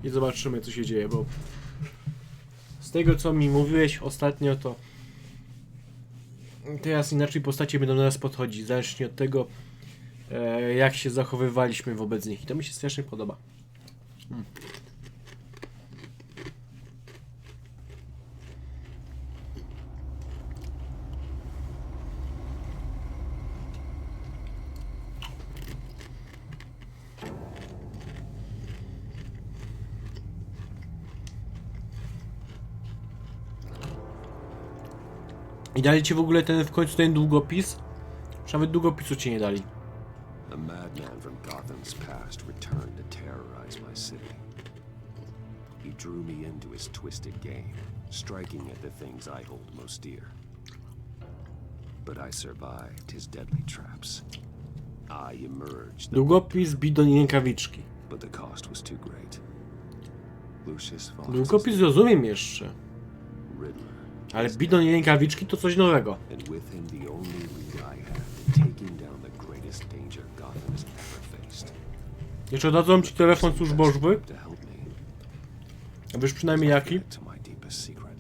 i zobaczymy, co się dzieje, bo z tego, co mi mówiłeś ostatnio, to teraz inaczej postacie będą do nas podchodzić, zależnie od tego, jak się zachowywaliśmy wobec nich. I to mi się strasznie podoba. I dali ci w ogóle w końcu ten długopis? Czy nawet długopisu ci nie dali? A madman from Gotham's past returned to terrorize my city. He drew me into his twisted game, striking at the things I hold most dear. But I survived his deadly traps. I emerged. Długopis, bidon i rękawiczki. But the cost was too great. Lucius Fox. Długopis rozumiem jeszcze. Riddler. Ale bidon i rękawiczki to coś nowego. And with him the only lead I had in taking down the greatest danger Gotham has ever faced. Jeszcze dadzą ci telefon służbowy? To help me. A wiesz przynajmniej jaki? To my deepest secret.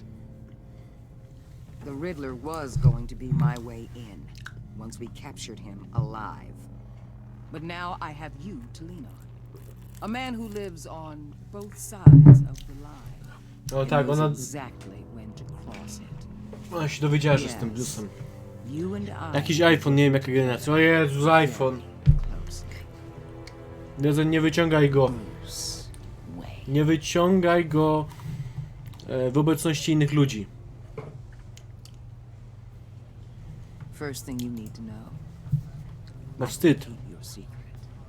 The Riddler was going to be my way in, once we captured him alive. But now I have you to lean on. A man who lives on both sides of the line. No tak, ona Exactly when to cross it. się dowiedziała, że jestem Bruce'em. You and I. Jakiś iPhone, nie wiem jaka generacja. O Jezus, iPhone. Close. Nie wyciągaj go. Bruce Wayne. Nie wyciągaj go w obecności innych ludzi. First thing you need to know. Bo wstyd. Keep your secret.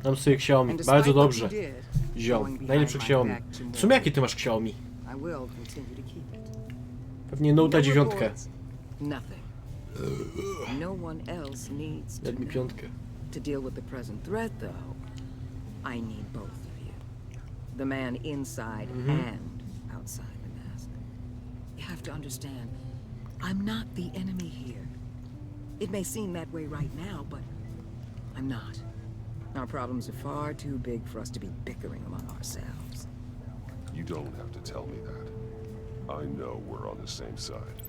Dam sobie Xiaomi. And Bardzo despite what dobrze. you did, Ziom. going Najlepszy behind my Xiaomi. back to W sumie more, jakie ty masz Xiaomi? I will continue to keep it. Pewnie Note'a 9. Nothing. No one else needs to Daj mi know. 5. To deal with the present threat, though, I need both of you. The man inside and outside the mask. You have to understand, I'm not the enemy here. It may seem that way right now, but I'm not. Our problems are far too big for us to be bickering among ourselves. You don't have to tell me that. I know we're on the same side.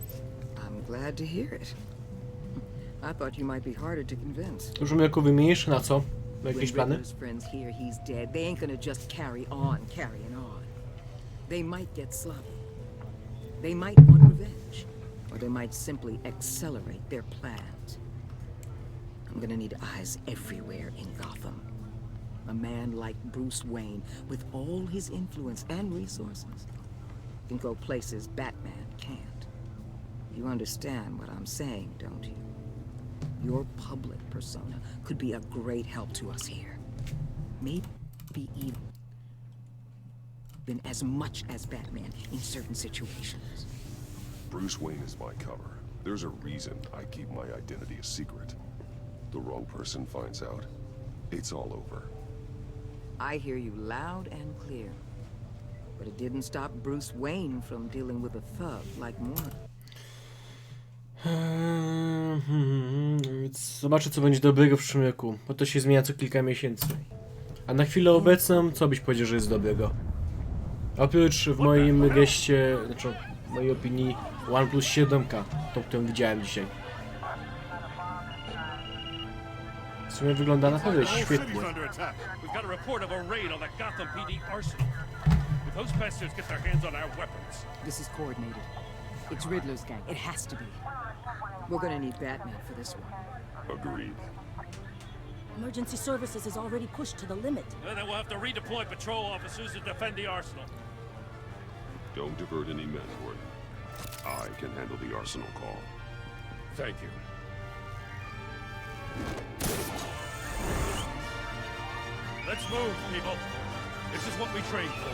I'm glad to hear it. I thought you might be harder to convince. Dużo mleko wymienisz? Na co? Ma jakieś When plany? Riddler's friends hear he's dead, they ain't gonna just carry on carrying on. They might get sloppy. They might want revenge. Or they might simply accelerate their plans. I'm gonna need eyes everywhere in Gotham. A man like Bruce Wayne, with all his influence and resources, can go places Batman can't. You understand what I'm saying, don't you? Your public persona could be a great help to us here. Maybe even as much as Batman in certain situations. Bruce Wayne is my cover. There's a reason I keep my identity a secret. The wrong person finds out, it's all over. I hear you loud and clear. But it didn't stop Bruce Wayne from dealing with a thug like Moore. Więc zobaczę, co będzie dobrego w przyszłym roku, bo to się zmienia co kilka miesięcy. A na chwilę obecną, co byś powiedział, że jest dobrego? Oprócz w moim geście, znaczy w mojej opinii OnePlus 7K, tą, którą widziałem dzisiaj. W sumie wygląda naprawdę świetnie. We've got a report of a raid on the Gotham PD arsenal. If those bastards get their hands on our weapons. This is coordinated. It's Riddler's gang. It has to be. We're gonna need Batman for this one. Agreed. Emergency services is already pushed to the limit. Then we'll have to redeploy patrol officers to defend the arsenal. Don't divert any men, Gordon. I can handle the arsenal call. Thank you. Let's move, people. This is what we trained for.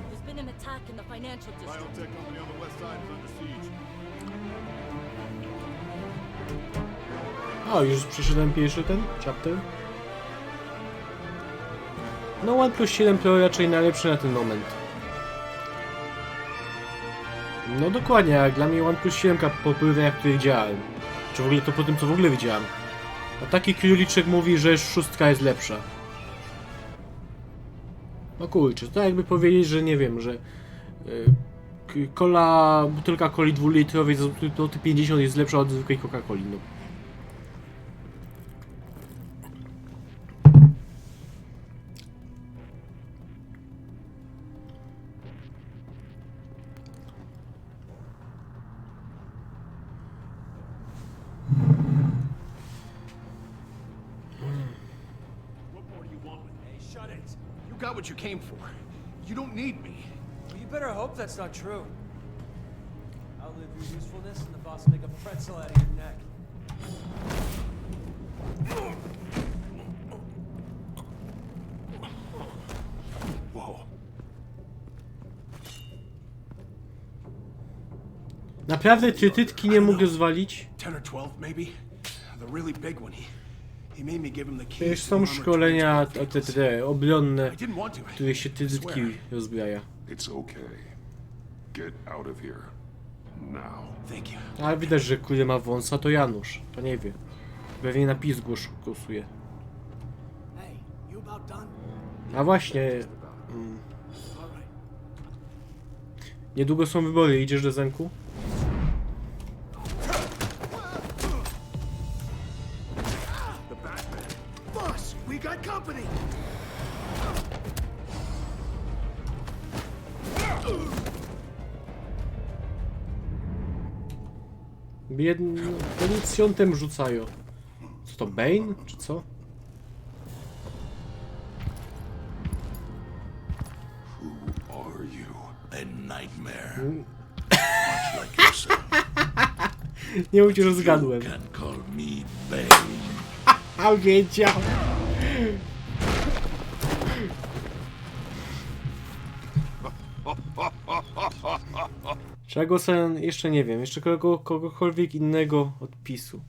There's been an attack in the financial district. Biotech company on the west side is under siege. O, już przeszedłem pierwszy ten chapter. No OnePlus 7 Pro raczej najlepszy na ten moment. No dokładnie, jak dla mnie OnePlus 7 po porównaniach, które widziałem. Czy w ogóle to po tym, co w ogóle widziałem. A taki króliczek mówi, że 6 jest lepsza. No kurczę, to jakby powiedzieć, że nie wiem, że butelka coli 2-litrowej za złoty 50 jest lepsza od zwykłej Coca-Coli, no. You got what you came for. You don't need me. Well, you better hope that's not true. Outlive your usefulness and the boss make a pretzel out of your neck. Whoa. Naprawdę tytki nie mógł zwalić? 10 or 12 maybe? The really big one. He made me give him the To keys już to są the armored szkolenia transport te obronne, I didn't want to. w których się tytki rozbraja. It's okay. Get out of here. Now. Thank you. Ale widać, że kurde ma wąsa, to Janusz. To nie wie. Pewnie na PiS głosuje. Hey, you about done? A właśnie. Niedługo są wybory. Idziesz do zamku? Boss, we got company. Policjantem rzucają. Co to, Bane? Czy co? Who are you? A nightmare. Much like yourself. Nie mów ci, że zgadłem. Can call me Bane. A wiedział! Czego sen jeszcze nie wiem, jeszcze kogokolwiek innego od PiSu.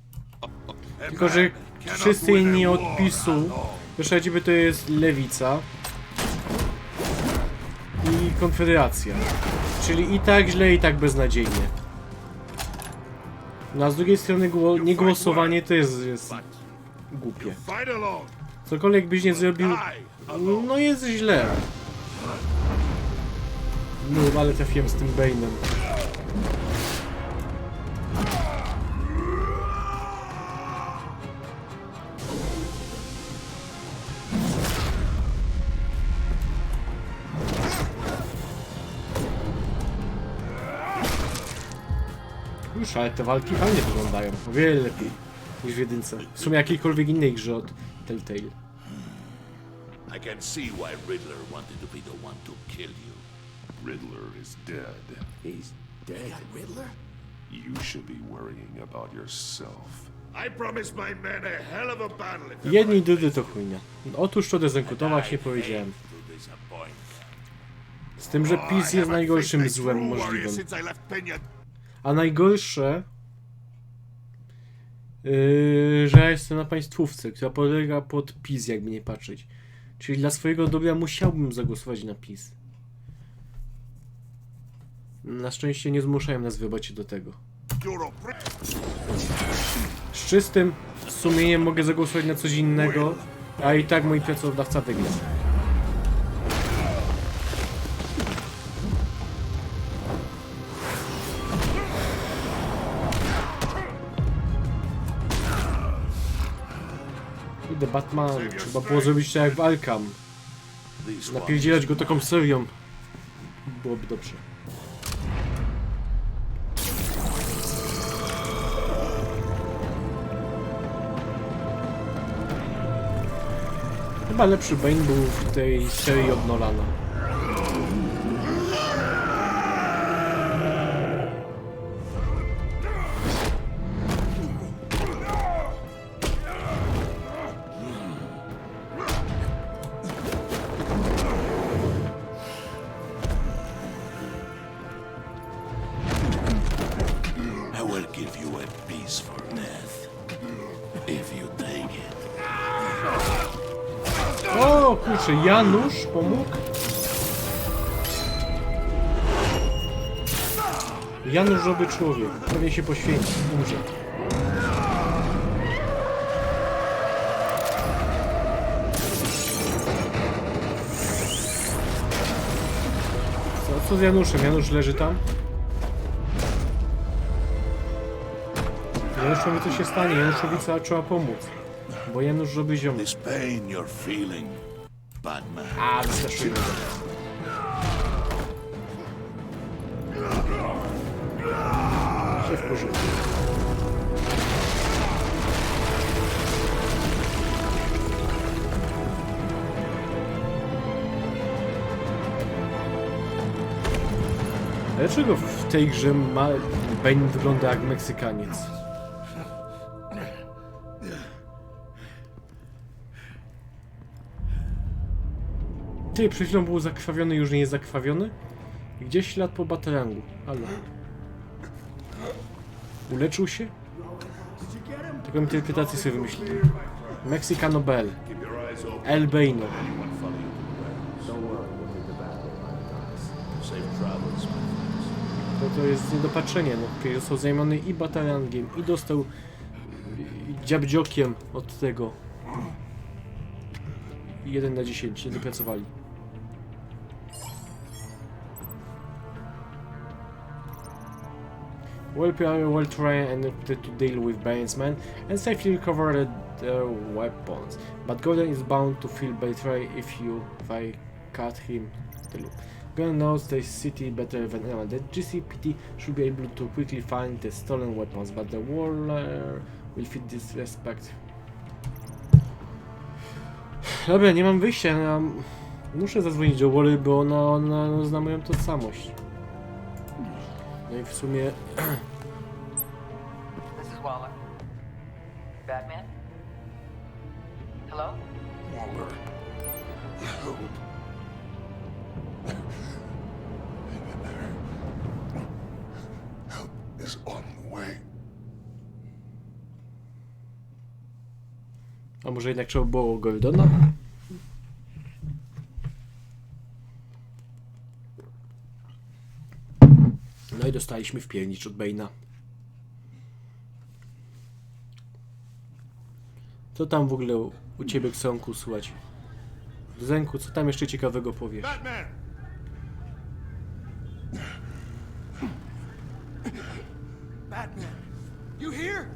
Tylko, że wszyscy inni od PiSu, proszę ciebie, to jest Lewica i Konfederacja. Czyli i tak źle, i tak beznadziejnie. No a z drugiej strony niegłosowanie to jest głupie. Fight alone. Cokolwiek byś nie zrobił, no jest źle. No, ale trafiłem z tym Bane'em. Już, ale te walki fajnie wyglądają. O wiele lepiej niż w jedynce. W sumie jakiejkolwiek innej grze od Telltale. I can see why Riddler wanted to be the one to kill you. Riddler is dead. He's dead. Riddler? You should be worrying about yourself. I promised my men a hell of a battle if Jedni drudzy to chujnia. Otóż to dezenku, to właśnie powiedziałem. to disappoint. Z tym, że PiS jest najgorszym złem możliwym. A najgorsze, że ja jestem na państwówce, która podlega pod PiS, jakby nie patrzeć. Czyli dla swojego dobra musiałbym zagłosować na PiS. Na szczęście nie zmuszają nas wybrać się do tego. Z czystym sumieniem mogę zagłosować na coś innego, a i tak mój pracodawca wygra. Idę Batman, trzeba było zrobić to jak w Arkham. Napierdzielać go taką serią. Byłoby dobrze. Chyba lepszy Bane był w tej serii od Nolana. I will give you a piece for death. If you take it. O kurczę, Janusz pomógł? Janusz dobry człowiek, pewnie się poświęci, umrze. co z Januszem? Janusz leży tam? Januszowi co się stanie? Januszowi trzeba pomóc. Bo Janusz robi ziomek. This pain you're feeling, Batman. A, wystraszyłem go. Się wkurzył. Dlaczego w tej grze Bane wygląda jak Meksykaniec? Ty, przed chwilą był zakrwawiony, już nie jest zakrwawiony? Gdzieś ślad po batarangu. Halo. Uleczył się? Taką interpretację sobie wymyśliłem. Mexicano Bell. El Bano. To jest niedopatrzenie, no. Kiedy został zajmowany i batarangiem, i dostał dziabdziokiem od tego. 1 na 10, nie dopracowali. Well trained and equipped to deal with Bane's men and safely recover their weapons. But Gordon is bound to feel betrayed if they cut him the loop. Gordon knows the city better than anyone. The GCPD should be able to quickly find the stolen weapons, but the Warrior will feel disrespect. Dobra, nie mam wyjścia. Muszę zadzwonić do Wally, bo ona zna moją tożsamość. No i w sumie... This is Waller. Batman? Hello? Waller. Help. Help is on the way. A może jednak trzeba było Gordona? No i dostaliśmy wpiernicz od Bane'a. Co tam w ogóle u ciebie, Ksonku, słuchać? Zenku, co tam jeszcze ciekawego powiesz? Batman! Batman, you here?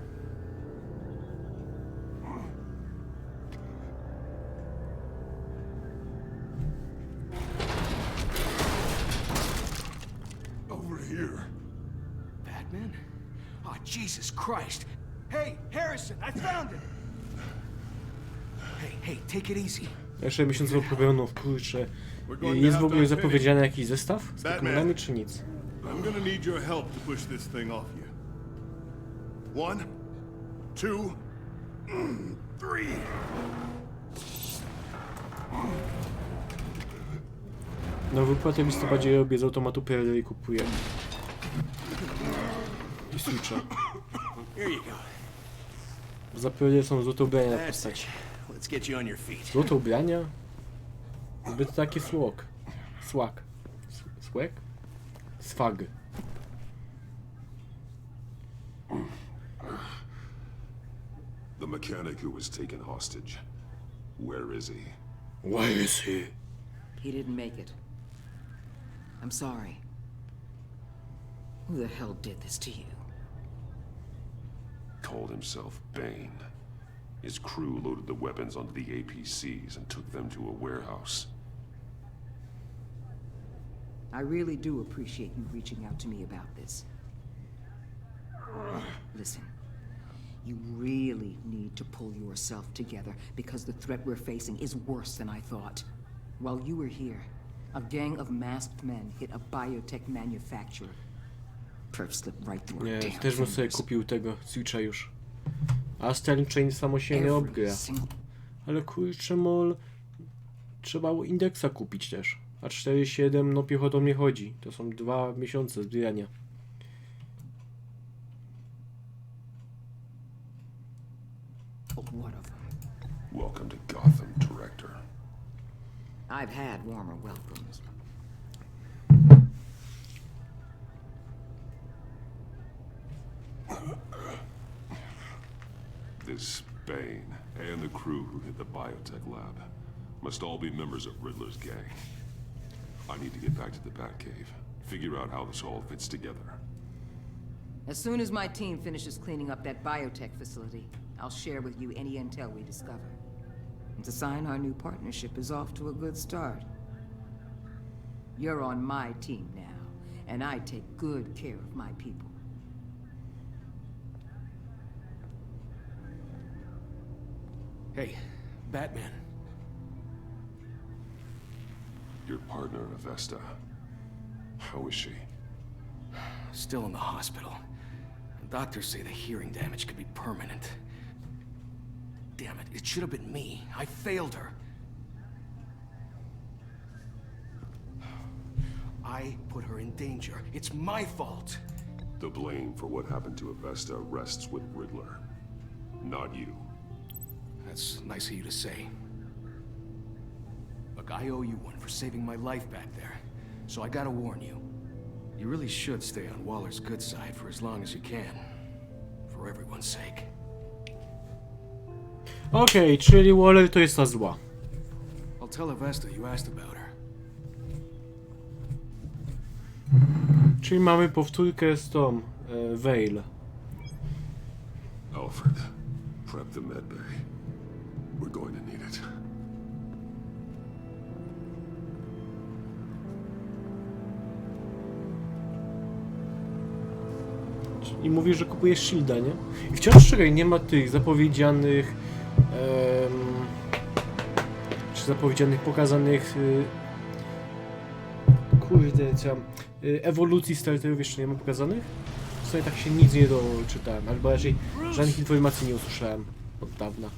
Over here. Batman? Oh, Jesus Christ. Hey, Harrison, I found it. Hey, take it easy. Jeszcze miesiąc problemów, kurczę. Jest w ogóle zapowiedziany jakiś zestaw z Pokemonami, czy nic? I'm gonna need your help to push this thing off you. 1, 2, 3. No wypłatę w listopadzie robię z automatu PRL i kupuję. I Switcha. Here you go. Za PRL są złote ubrania na That's postaci. it. Let's get you on your feet. Złote ubrania? Zbyt taki słok. Słak. Słek? Swag. The mechanic who was taken hostage. Where is he? Where is he? He didn't make it. I'm sorry. Who the hell did this to you? Called himself Bane. His crew loaded the weapons onto the APCs and took them to a warehouse. I really do appreciate you reaching out to me about this. Listen, you really need to pull yourself together because the threat we're facing is worse than I thought. While you were here, a gang of masked men hit a biotech manufacturer. Perf slipped right through our Nie, damn też bym sobie fingers. kupił tego Switcha już. A Sterling Chain samo się nie obgra. Ale kurczę mol... Trzeba indeksa kupić też. A 4.7 no piechotą nie chodzi. To są 2 miesiące zbierania. What of them? Welcome to Gotham, Director. I've had warmer welcomes. This Bane and the crew who hit the biotech lab must all be members of Riddler's gang. I need to get back to the Batcave. Figure out how this all fits together. As soon as my team finishes cleaning up that biotech facility, I'll share with you any intel we discover. And to sign our new partnership is off to a good start. You're on my team now, and I take good care of my people. Hey, Batman. Your partner, Avesta. How is she? Still in the hospital. Doctors say the hearing damage could be permanent. Damn it, it should have been me. I failed her. I put her in danger. It's my fault. The blame for what happened to Avesta rests with Riddler, not you. That's nice of you to say. Look, I owe you one for saving my life back there. So I gotta warn you. You really should stay on Waller's good side for as long as you can. For everyone's sake. Okej, czyli Waller to jest ta zła. I'll tell Avesta you asked about her. Czyli mamy powtórkę z tą Vale. Alfred, prep the medbay. We're going to need it. I mówi, że kupujesz shielda, nie? I wciąż czekaj, nie ma tych zapowiedzianych czy zapowiedzianych, pokazanych kurde, co ewolucji z Telltale'ów jeszcze nie ma pokazanych? W sumie tak się nic nie doczytałem, albo raczej żadnych informacji nie usłyszałem od dawna.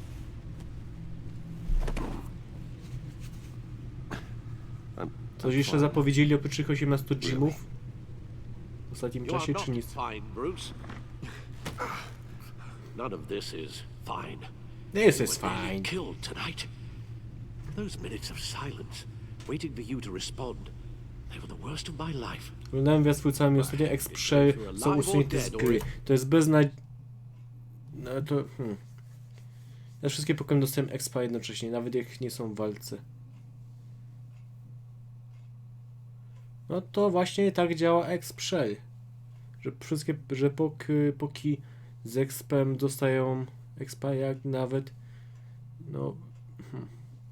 Coś jeszcze zapowiedzieli oprócz tych 18 gymów w ostatnim czasie, czy nic? None of this is fine. This is fine. Killed tonight. Those minutes of silence, waiting for you to respond, they were the worst of my life. Oglądałem wywiad z twórcami ostatnio, X-Prey są usunięte z gry. To jest no to... Ja wszystkie Pokémon dostałem expa jednocześnie, nawet jak nie są w walce. No to właśnie tak działa X-Prey. Że wszystkie, że poki z expem dostają expa, jak nawet no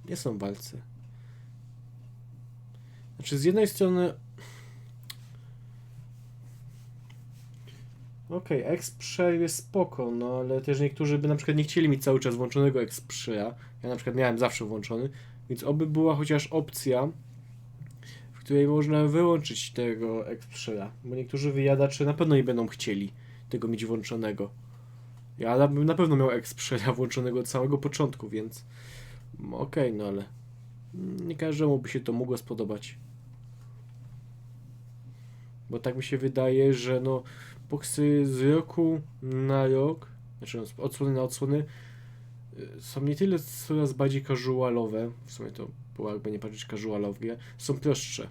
nie są w walce. Znaczy z jednej strony okej, X-Prey jest spoko, no ale też niektórzy by na przykład nie chcieli mieć cały czas włączonego X-Preya. Ja na przykład miałem zawsze włączony, więc oby była chociaż opcja, w której można wyłączyć tego X-Preya, bo niektórzy wyjadacze na pewno nie będą chcieli tego mieć włączonego. Ja bym na pewno miał X-Preya włączonego od samego początku, więc okej, no ale nie każdemu by się to mogło spodobać. Bo tak mi się wydaje, że no boksy z roku na rok, znaczy z odsłony na odsłony są nie tyle coraz bardziej casualowe, w sumie to było jakby nie patrzeć casualowe, są prostsze.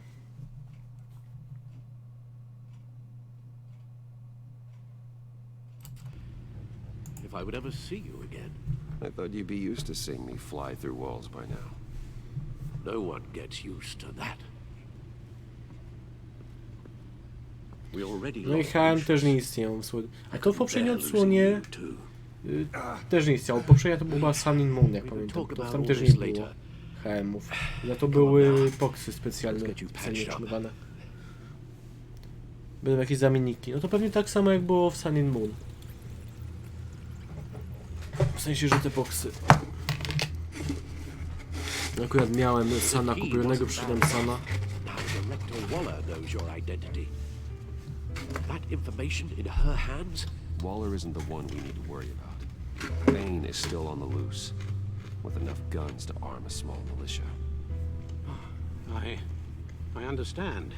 If I would ever see you again. I thought you'd be used to seeing me fly through walls by now. No one gets used to that. We already No i HM też nie istnieją. A to w poprzedniej odsłonie też nie istniało. Poprzednia to była Sun in Moon, jak pamiętam. To tam też nie było HM-ów. Za to były boksy specjalne utrzymywane. Będą jakieś zamienniki. No to pewnie tak samo jak było w Sun in Moon. W sensie, że te boksy. Akurat miałem Sana kupionego, przyszedłem Sana. That information in her hands? Waller isn't the one we need to worry about. Bane is still on the loose, with enough guns to arm a small militia. I understand.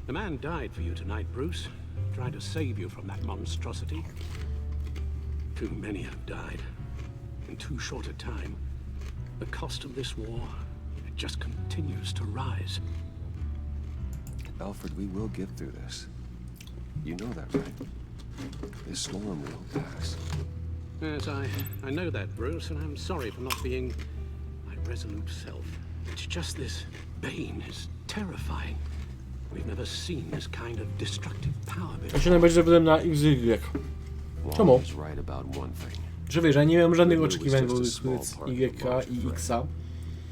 The man died for you tonight, Bruce. Trying to save you from that monstrosity. Too many have died. In too short a time. The cost of this war, it just continues to rise. Alfred, we will get through this. You know that, right? This storm will pass. Yes, I know that, Bruce, and I'm sorry for not being my resolute self. It's just this Bane is terrifying. We've never seen this kind of destructive power Ja before. się najbardziej zawiodłem na XY. Czemu? Waller's right about one thing. Że wiesz, ja nie miałem żadnych oczekiwań wobec Y i Xa.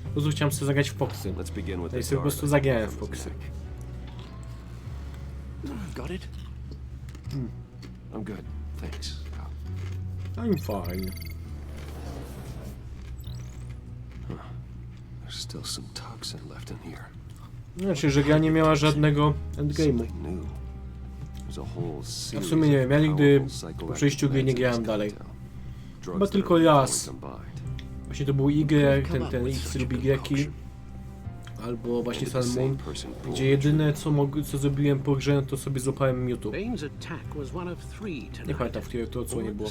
Po prostu chciałem sobie zagrać w Foxy. No i sobie po prostu zagrałem w Foxy. Got it? I'm good, thanks. I'm fine. There's still some toxin left in here. Znaczy, że gra nie miała żadnego endgame'u. Ja w sumie nie wiem, ja nigdy po przejściu gry nie grałem dalej. Chyba tylko raz. Właśnie to był Y, ten X lub Y. Albo właśnie Sun Moon, gdzie jedyne co zrobiłem po grze, to sobie złapałem YouTube. Nie pamiętam, w której to odsłonie było.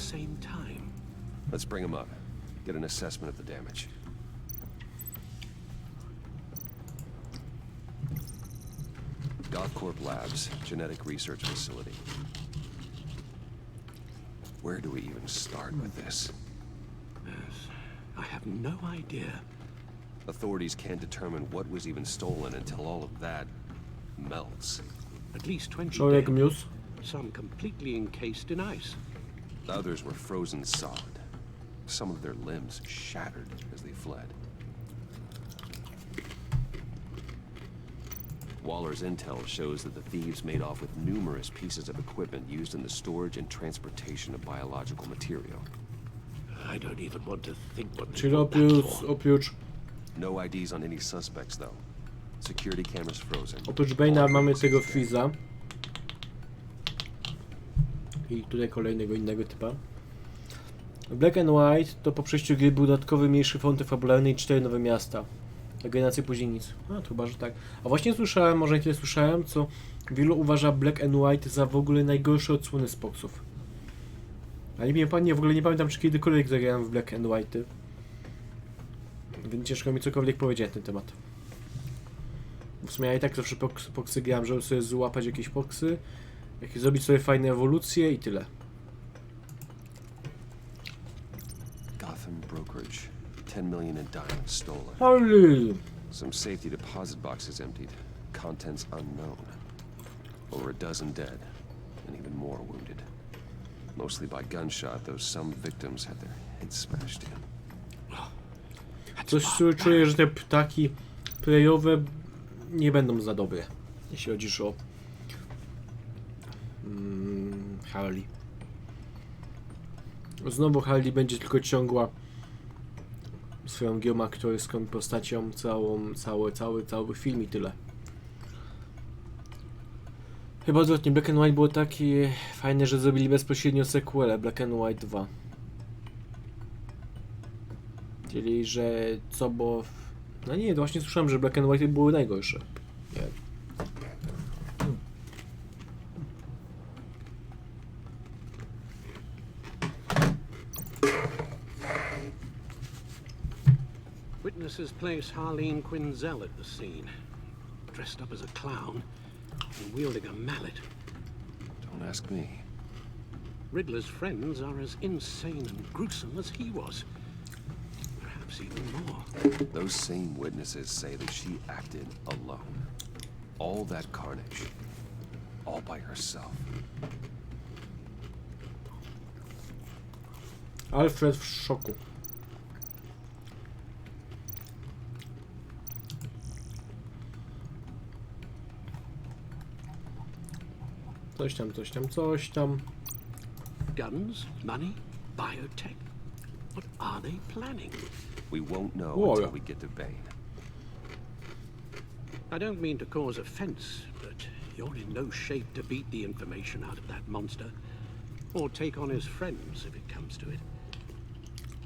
Let's bring him up. Get an assessment of the damage. Gothcorp Labs, genetic research facility. Where do we even start with this? I have no idea. Authorities can't determine what was even stolen until all of that melts. At least 20 Człowiek dead, Muse. some completely encased in ice. Others were frozen solid. Some of their limbs shattered as they fled. Waller's intel shows that the thieves made off with numerous pieces of equipment used in the storage and transportation of biological material. I don't even want to think what they Czyli want that for. oprócz No IDs on any suspects, though. Security cameras frozen. Oprócz Bane'a mamy tego Fiza. I tutaj kolejnego innego typa. Black and White to po przejściu gry był dodatkowy mniejszy fronty fabularny i 4 nowe miasta. Generację później nic. A, to chyba, że tak. A właśnie słyszałem, może nie tyle słyszałem, co wielu uważa Black and White za w ogóle najgorsze odsłony z Poxów. Ale w ogóle nie pamiętam, czy kiedykolwiek zagrałem w Black and White. Więc ciężko mi cokolwiek powiedzieć na ten temat. W sumie ja i tak zawsze Poxy grałem, żeby sobie złapać jakieś Poxy, zrobić sobie fajne ewolucje i tyle. Gotham brokerage. 10 million in diamonds stolen. Holy! Some safety deposit boxes emptied. Contents unknown. Over a dozen dead, and even more wounded. Mostly by gunshot, though some victims had their heads smashed in. Coś czuję, że te ptaki playowe nie będą za dobre, jeśli chodzi o Harley. Znowu Harley będzie tylko ciągła swoją geomaktorską postacią cały film i tyle. Chyba odwrotnie, Black and White było takie fajne, że zrobili bezpośrednio sequelę Black and White 2. Czyli, że co, bo... No nie, właśnie słyszałem, że Black and White były najgorsze. Nie. Witnesses place Harleen Quinzel at the scene, dressed up as a clown and wielding a mallet. Don't ask me. Riddler's friends are as insane and gruesome as he was. Perhaps even more. Those same witnesses say that she acted alone. All that carnage. All by herself. Alfred w szoku. Coś tam. Guns, money, biotech. What are they planning? We won't know Whoa. until we get to Bane. I don't mean to cause offense, but you're in no shape to beat the information out of that monster, or take on his friends if it comes to it.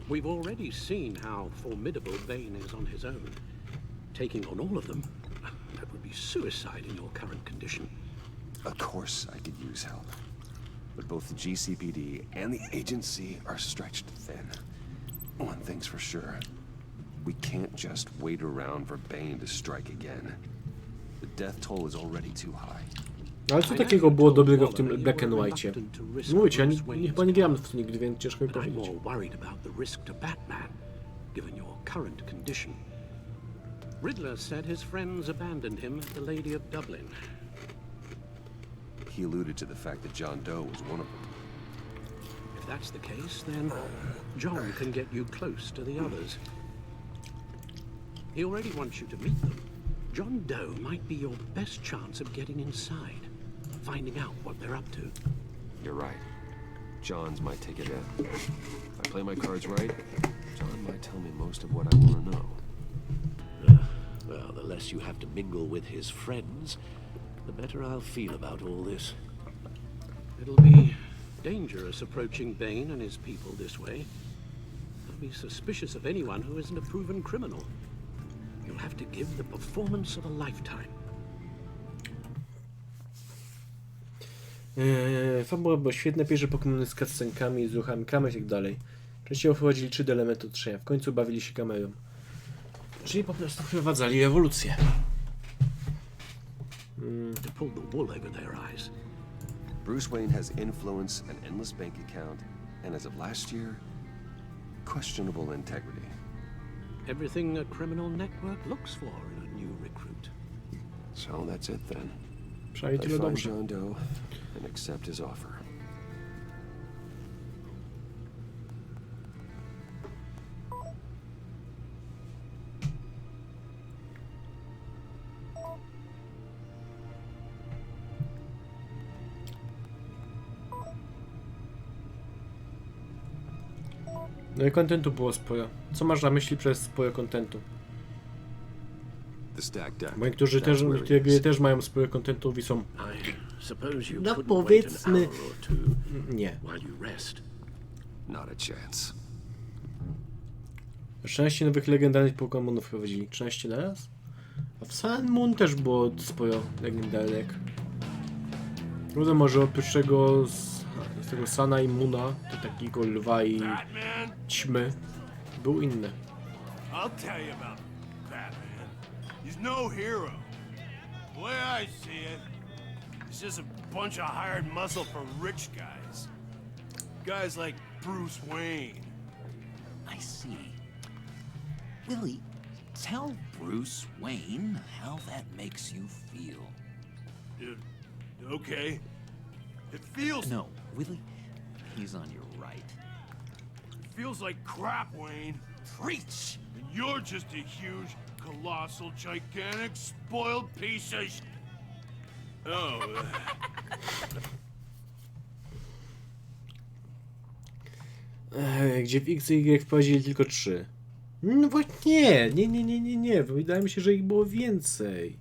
We've already seen how formidable Bane is on his own. Taking on all of them, that would be suicide in your current condition. Of course I could use help. But both the GCPD and the agency are stretched thin. One thing's for sure. We can't just wait around for Bane to strike again. The death toll is already too high. Ale co takiego było dobrego w tym Black and White'cie? Mówicie, ja chyba nie grałem w to nigdy, więc ciężko mi powiedzieć. Riddler said his friends abandoned him at the Lady of Dublin. He alluded to the fact that John Doe was one of them. If that's the case, then John can get you close to the others. He already wants you to meet them. John Doe might be your best chance of getting inside, finding out what they're up to. You're right. John's my ticket in. If I play my cards right, John might tell me most of what I want to know. Well, the less you have to mingle with his friends, the better I'll feel about all this. It'll be dangerous approaching Bane and his people this way. I'll be suspicious of anyone who isn't a proven criminal. You'll have to give the performance of a lifetime. Fabuła była świetna, pierwsze Pokémony z cutscenkami, z ruchami kamer i tak dalej. Częściowo wprowadzili 3D elementy otoczenia, w końcu bawili się kamerą. Czyli po prostu wprowadzali ewolucję. To pull the wool over their eyes. Bruce Wayne has influence, an endless bank account, and as of last year, questionable integrity. Everything a criminal network looks for in a new recruit. So that's it then. Przynajmniej I tyle find dobrze. John Doe and accept his offer. No i kontentu było sporo. Co masz na myśli przez sporo kontentu? The stack deck. Bo niektóre gry też mają sporo kontentu i są... No powiedzmy... Nie. Not a chance. 13 nowych legendarnych Pokémonów wprowadzili. 13 naraz? A w Sun Moon też było sporo legendarek. Prawda, może oprócz tego z tego Sana i Moona, to takiego lwa i ćmy, był inny. I'll tell you about Batman. He's no hero. The way I see it, he's just a bunch of hired muscle for rich guys. Guys like Bruce Wayne. I see. Willie, tell Bruce Wayne how that makes you feel. Okay. It feels... No, Willie, he's on your right. It feels like crap, Wayne. Preach! And you're just a huge, colossal, gigantic, spoiled piece of Oh. Gdzie w X i Y wprowadzili tylko 3. No właśnie, nie. Wydaje mi się, że ich było więcej.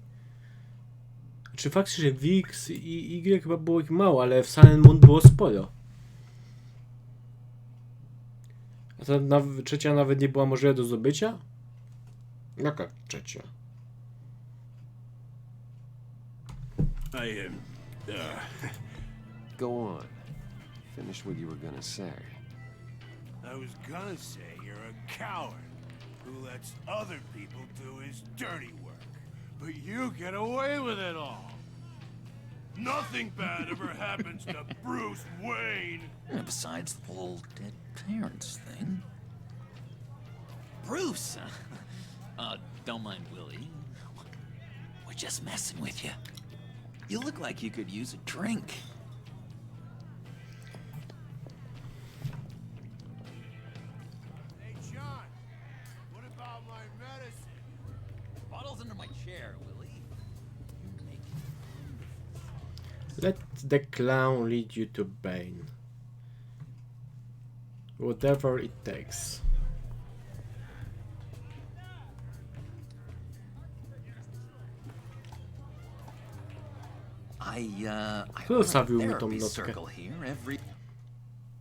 Czy faktycznie, że w X i Y chyba było ich mało, ale w Sun Moon było sporo. A ta trzecia nawet nie była możliwa do zdobycia? Jaka trzecia? Go on. Finish what you were gonna say. I was gonna say you're a coward who lets other people do his dirty work. But you get away with it all. Nothing bad ever happens to Bruce Wayne. Besides the whole dead parents thing. Bruce! Don't mind Willie. We're just messing with you. You look like you could use a drink. Hey, John. What about my medicine? Bottle's under my chair, Willie. You make Let the clown lead you to Bane. Whatever it takes. Kto zostawił mi tą notkę?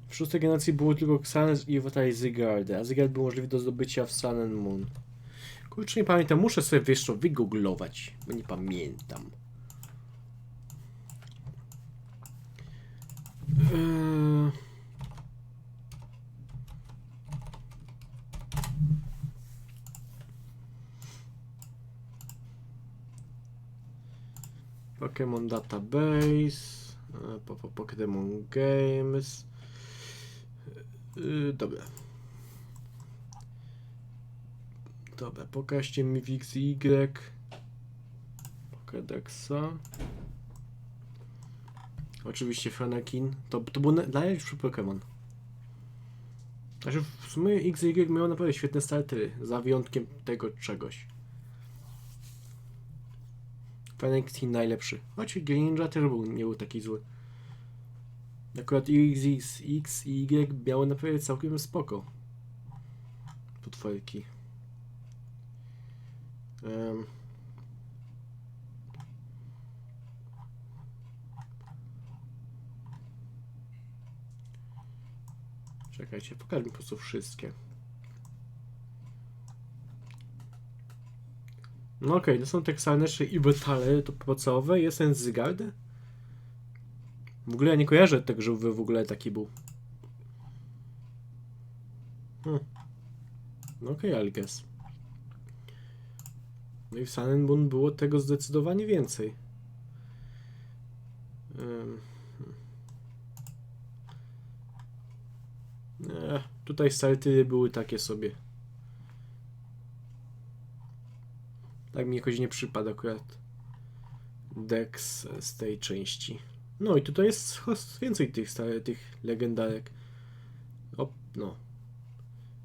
W szóstej generacji było tylko Xanes i Zygarde, a Zygard był możliwy do zdobycia w Sun and Moon. Kurczę, nie pamiętam, muszę sobie wiesz co wygooglować, bo nie pamiętam. Pokémon Database, Pokémon Games. Dobra. Dobra, pokażcie mi w X i Y. Pokédexa. Oczywiście Fanakin. To był najlepszy Pokémon. Znaczy w sumie X i Y miało naprawdę świetne startery, za wyjątkiem tego czegoś. Fanakin najlepszy. Choć Greninja też nie był taki zły. Akurat X i Y miały naprawdę całkiem spoko potworki. Czekajcie, pokażę mi po prostu wszystkie. No okej, to są Texanesze i Betale, to podstawowe. Jest ten Zygarde? W ogóle ja nie kojarzę tego, że w ogóle taki był. No okej, I guess. No i w Sun and Moon było tego zdecydowanie więcej. Tutaj starty były takie sobie. Tak mi jakoś nie przypada akurat Dex z tej części. No i tutaj jest więcej tych legendarek. No.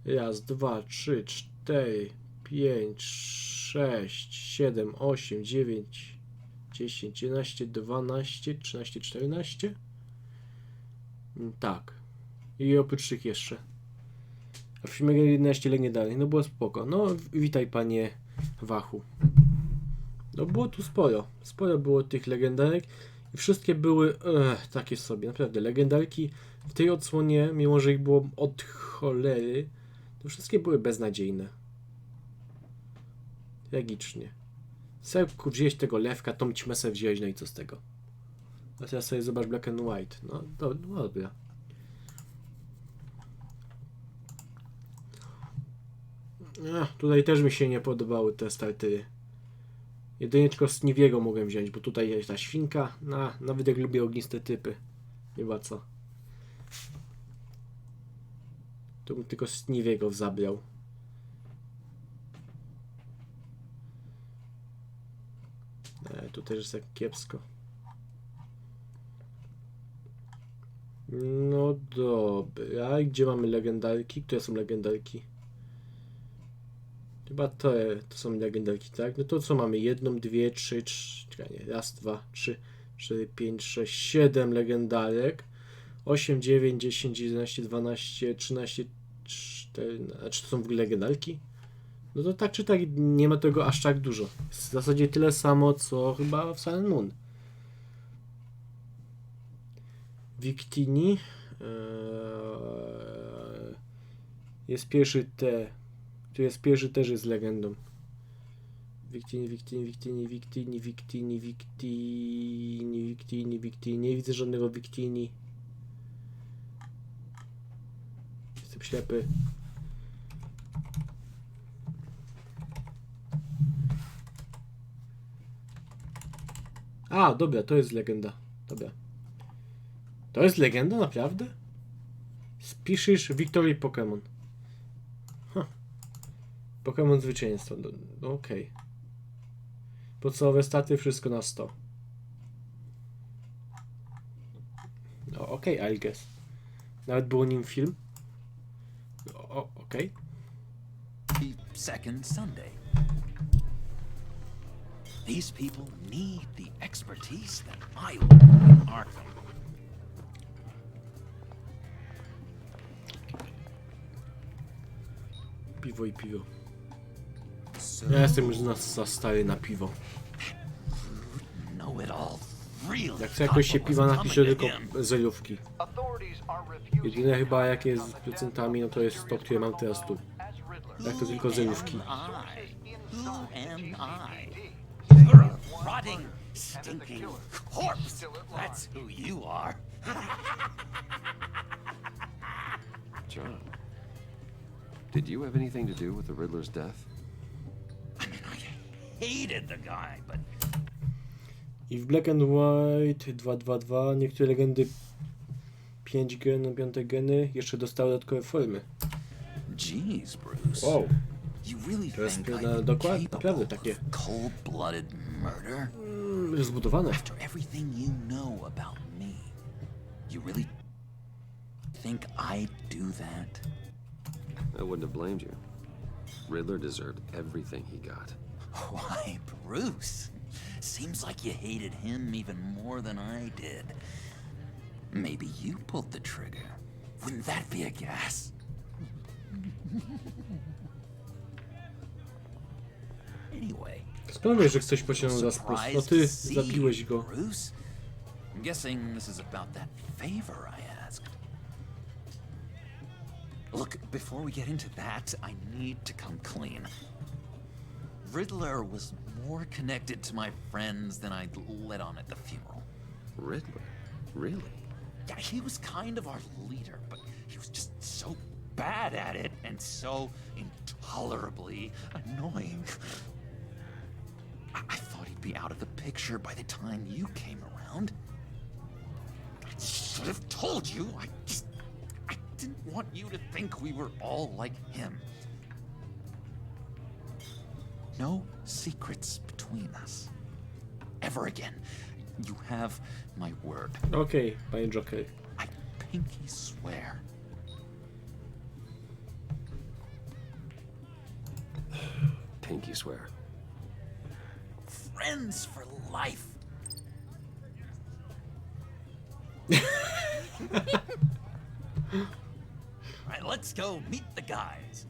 Raz, 2, 3, 4, 5, 6, 7, 8, 9, 10, 11, 12, 13, 14. Tak. I oprócz tych jeszcze. A w filmie 11 legendarnych. No było spoko. No witaj panie Wachu. No było tu sporo. Sporo było tych legendarek. I wszystkie były takie sobie. Naprawdę. Legendarki w tej odsłonie, mimo że ich było od cholery, to wszystkie były beznadziejne. Tragicznie. Serku wziąłeś tego lewka, tą ćmesę wziąłeś, no i co z tego? A teraz sobie zobacz Black and White. No dobra. Tutaj też mi się nie podobały te startery. Jedynie tylko Sniviego mogłem wziąć, bo tutaj jest ta świnka. Nawet jak lubię ogniste typy. Chyba co. To bym tylko Sniviego zabrał. Tu też jest tak kiepsko. No dobra. Gdzie mamy legendarki? Które są legendarki? Chyba to są legendarki, tak? No to co mamy? 1, 2, 3, czekaj, nie. Raz, 2, 3, 4, 5, 6, 7 legendarek. 8, 9, 10, 11, 12, 13, 14. A czy to są w ogóle legendarki? No to tak czy tak nie ma tego aż tak dużo. W zasadzie tyle samo, co chyba w Sun and Moon. Victini. Jest pierwszy T. Tu jest pierwszy też jest legendą. Victini. Nie widzę żadnego Victini. Jestem ślepy. A, dobra, to jest legenda. Dobra. To jest legenda, naprawdę? Spiszesz Victory Pokémon. Pokémon zwycięstwa. No, okej. Podstawowe staty, wszystko na 100. No, okej, I guess. Nawet było nim film. Okej. Second Sunday. These people need the expertise that I learned in Arkham. Piwo i piwo. Ja jestem już za stary na piwo. Jak chcę jakoś się piwa napisze tylko zelówki. Jedyne chyba jakie jest z procentami, no to jest to, które mam teraz tu. Jak to tylko zelówki. You're a rotting, stinking corpse. That's who you are. John, did you have anything to do with the Riddler's death? I mean, I hated the guy, but... I w Black and White 222 niektóre legendy 5 geny, 5 geny jeszcze dostały dodatkowe formy. Jeez, Bruce. Wow. You really To jest think I'm dokładnie, capable naprawdę takie of cold-blooded murder? zbudowane. After everything you know about me, you really think I'd do that? I wouldn't have blamed you. Riddler deserved everything he got. Why, Bruce? Seems like you hated him even more than I did. Maybe you pulled the trigger. Wouldn't that be a gas? Anyway. Skąd wiesz, że ktoś pociągnął za spust? No ty zabiłeś go. Bruce? I'm guessing this is about that favor I asked. Look, before we get into that, I need to come clean. Riddler was more connected to my friends than I'd let on at the funeral. Riddler? Really? Yeah, he was kind of our leader, but he was just so bad at it and so intolerably annoying. I thought he'd be out of the picture by the time you came around. I should have told you. I didn't want you to think we were all like him. No secrets between us. Ever again. You have my word. Okej, panie Joker. I pinky swear. Pinky swear. Friends for life. Right, let's go meet the guys.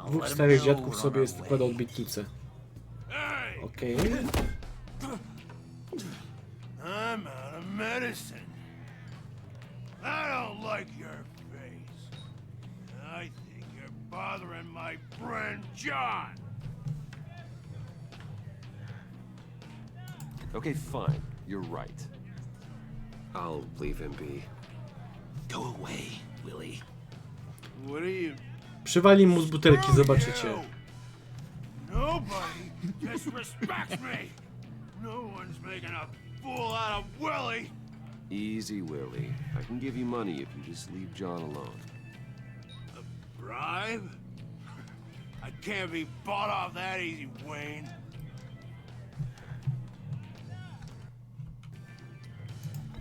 Dwóch starych dziadków sobie składa odbietnicę. Okej. I'm out of medicine. I don't like your face. I think you're bothering my friend John. Okay, fine. You're right. I'll leave him be. Go away, Willie. What are you? Przywali mu z butelki, zobaczycie. Nobody disrespects me. No one's making a fool out of Willie. Easy, Willie. I can give you money if you just leave John alone. A bribe? I can't be bought off that easy, Wayne.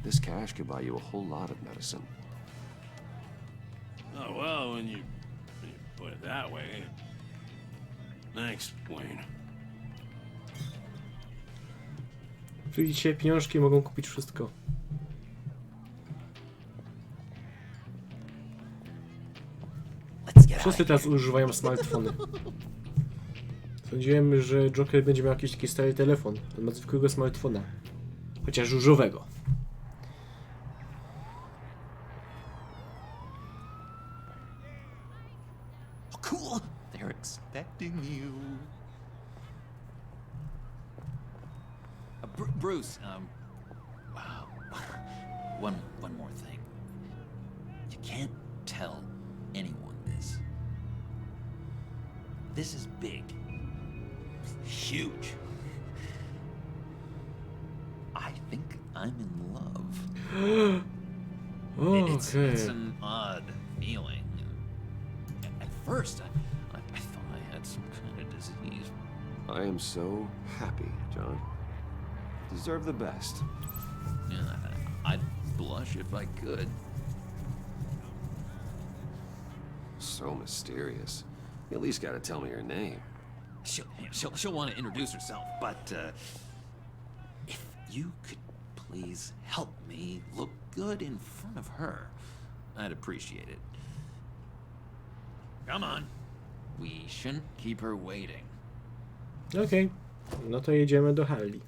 This cash could buy you a whole lot of medicine. Oh, well, when you put it that way. Thanks, Wayne. Widzicie, pieniążki mogą kupić wszystko. Wszyscy teraz używają smartfony. Sądziłem, że Joker będzie miał jakiś taki stary telefon. On ma zwykłego smartfona. Chociaż różowego. Cool. They're expecting you. Bruce, one more thing. You can't tell anyone this. This is big. Huge. I think I'm in love. It's an odd feeling. At first, I thought I had some kind of disease. I am so happy, John. You deserve the best. Yeah, I'd blush if I could. So mysterious. You at least gotta tell me your name. She'll want to introduce herself, but if you could please help me look good in front of her, I'd appreciate it. Come on. We shouldn't keep her waiting. Okej, no to jedziemy do Harley.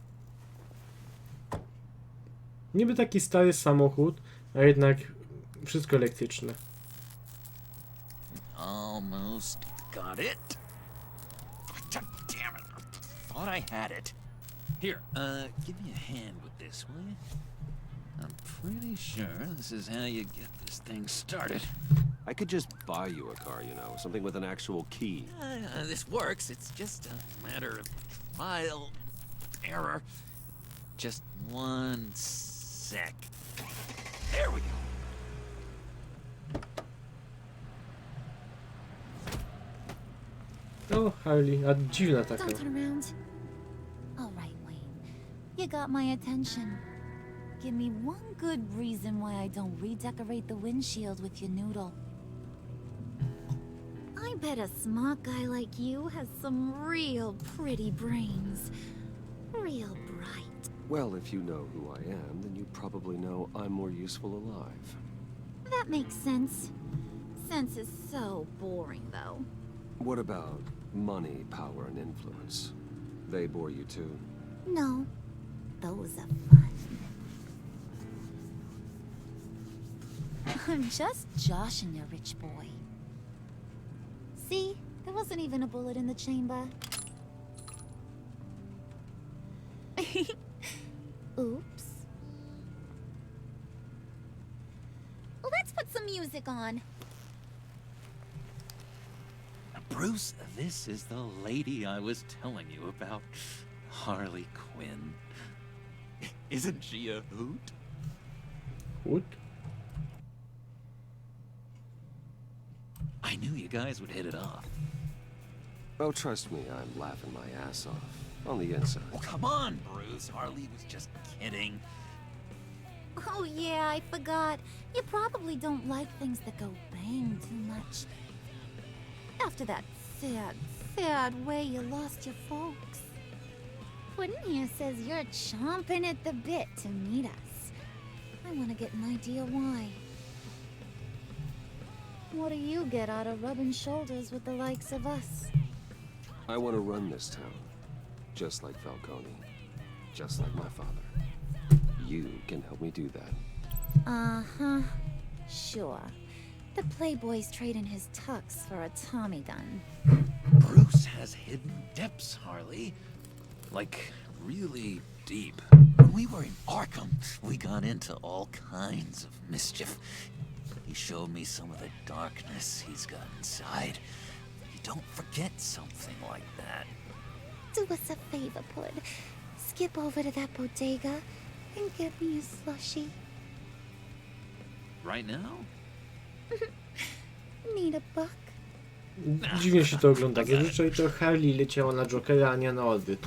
Niby taki stary samochód, a jednak wszystko elektryczne. Almost got it. God damn it. Thought I had it. Here, give me a hand with this, will you? I'm pretty sure this is how you get this thing started. I could just buy you a car, you know, something with an actual key. This works. It's just a matter of trial and error. Just one sec. There we go. O, Harley, a dziwna taka. Don't turn around. All right, Wayne. You got my attention. Give me one good reason why I don't redecorate the windshield with your noodle. I bet a smart guy like you has some real pretty brains. Real bright. Well, if you know who I am, then you probably know I'm more useful alive. That makes sense. Sense is so boring, though. What about money, power, and influence? They bore you too? No. Those are fun. I'm just joshing you, rich boy. See? There wasn't even a bullet in the chamber. Oops. Let's put some music on. Bruce, this is the lady I was telling you about. Harley Quinn. Isn't she a hoot? Hoot? I knew you guys would hit it off. Oh, trust me, I'm laughing my ass off. On the inside. Oh, come on, Bruce. Harley was just kidding. Oh yeah, I forgot. You probably don't like things that go bang too much. After that sad way you lost your folks. Puddin' here says you're chomping at the bit to meet us. I want to get an idea why. What do you get out of rubbing shoulders with the likes of us? I want to run this town. Just like Falcone. Just like my father. You can help me do that. Uh-huh. Sure. The Playboy's trading his tux for a Tommy gun. Bruce has hidden depths, Harley. Like, really deep. When we were in Arkham, we got into all kinds of mischief. He showed me some of the darkness he's got inside. You don't forget something like that. Do us a favor, Pud. Skip over to that bodega and get me a slushie. Right now? Need a buck? Dziwnie się to ogląda. Zazwyczaj to Harley leciała na Jokera, a nie na odwrót.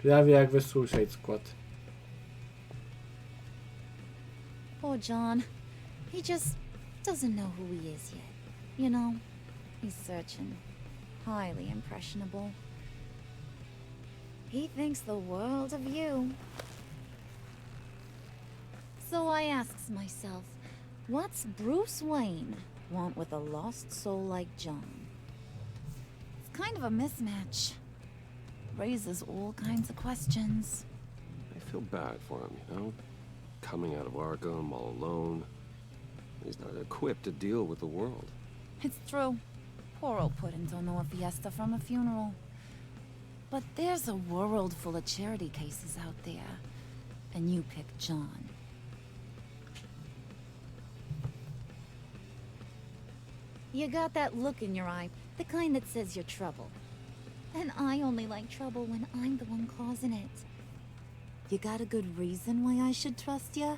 Prawie jak we Suicide Squad. Poor John. He just doesn't know who he is yet. You know, he's searching. Highly impressionable. He thinks the world of you. So I asks myself, what's Bruce Wayne want with a lost soul like John? It's kind of a mismatch. Raises all kinds of questions. I feel bad for him, you know? Coming out of Arkham all alone. He's not equipped to deal with the world. It's true. Poor old Puddin' don't know a fiesta from a funeral. But there's a world full of charity cases out there. And you pick John. You got that look in your eye, the kind that says you're trouble. And I only like trouble when I'm the one causing it. You got a good reason why I should trust you?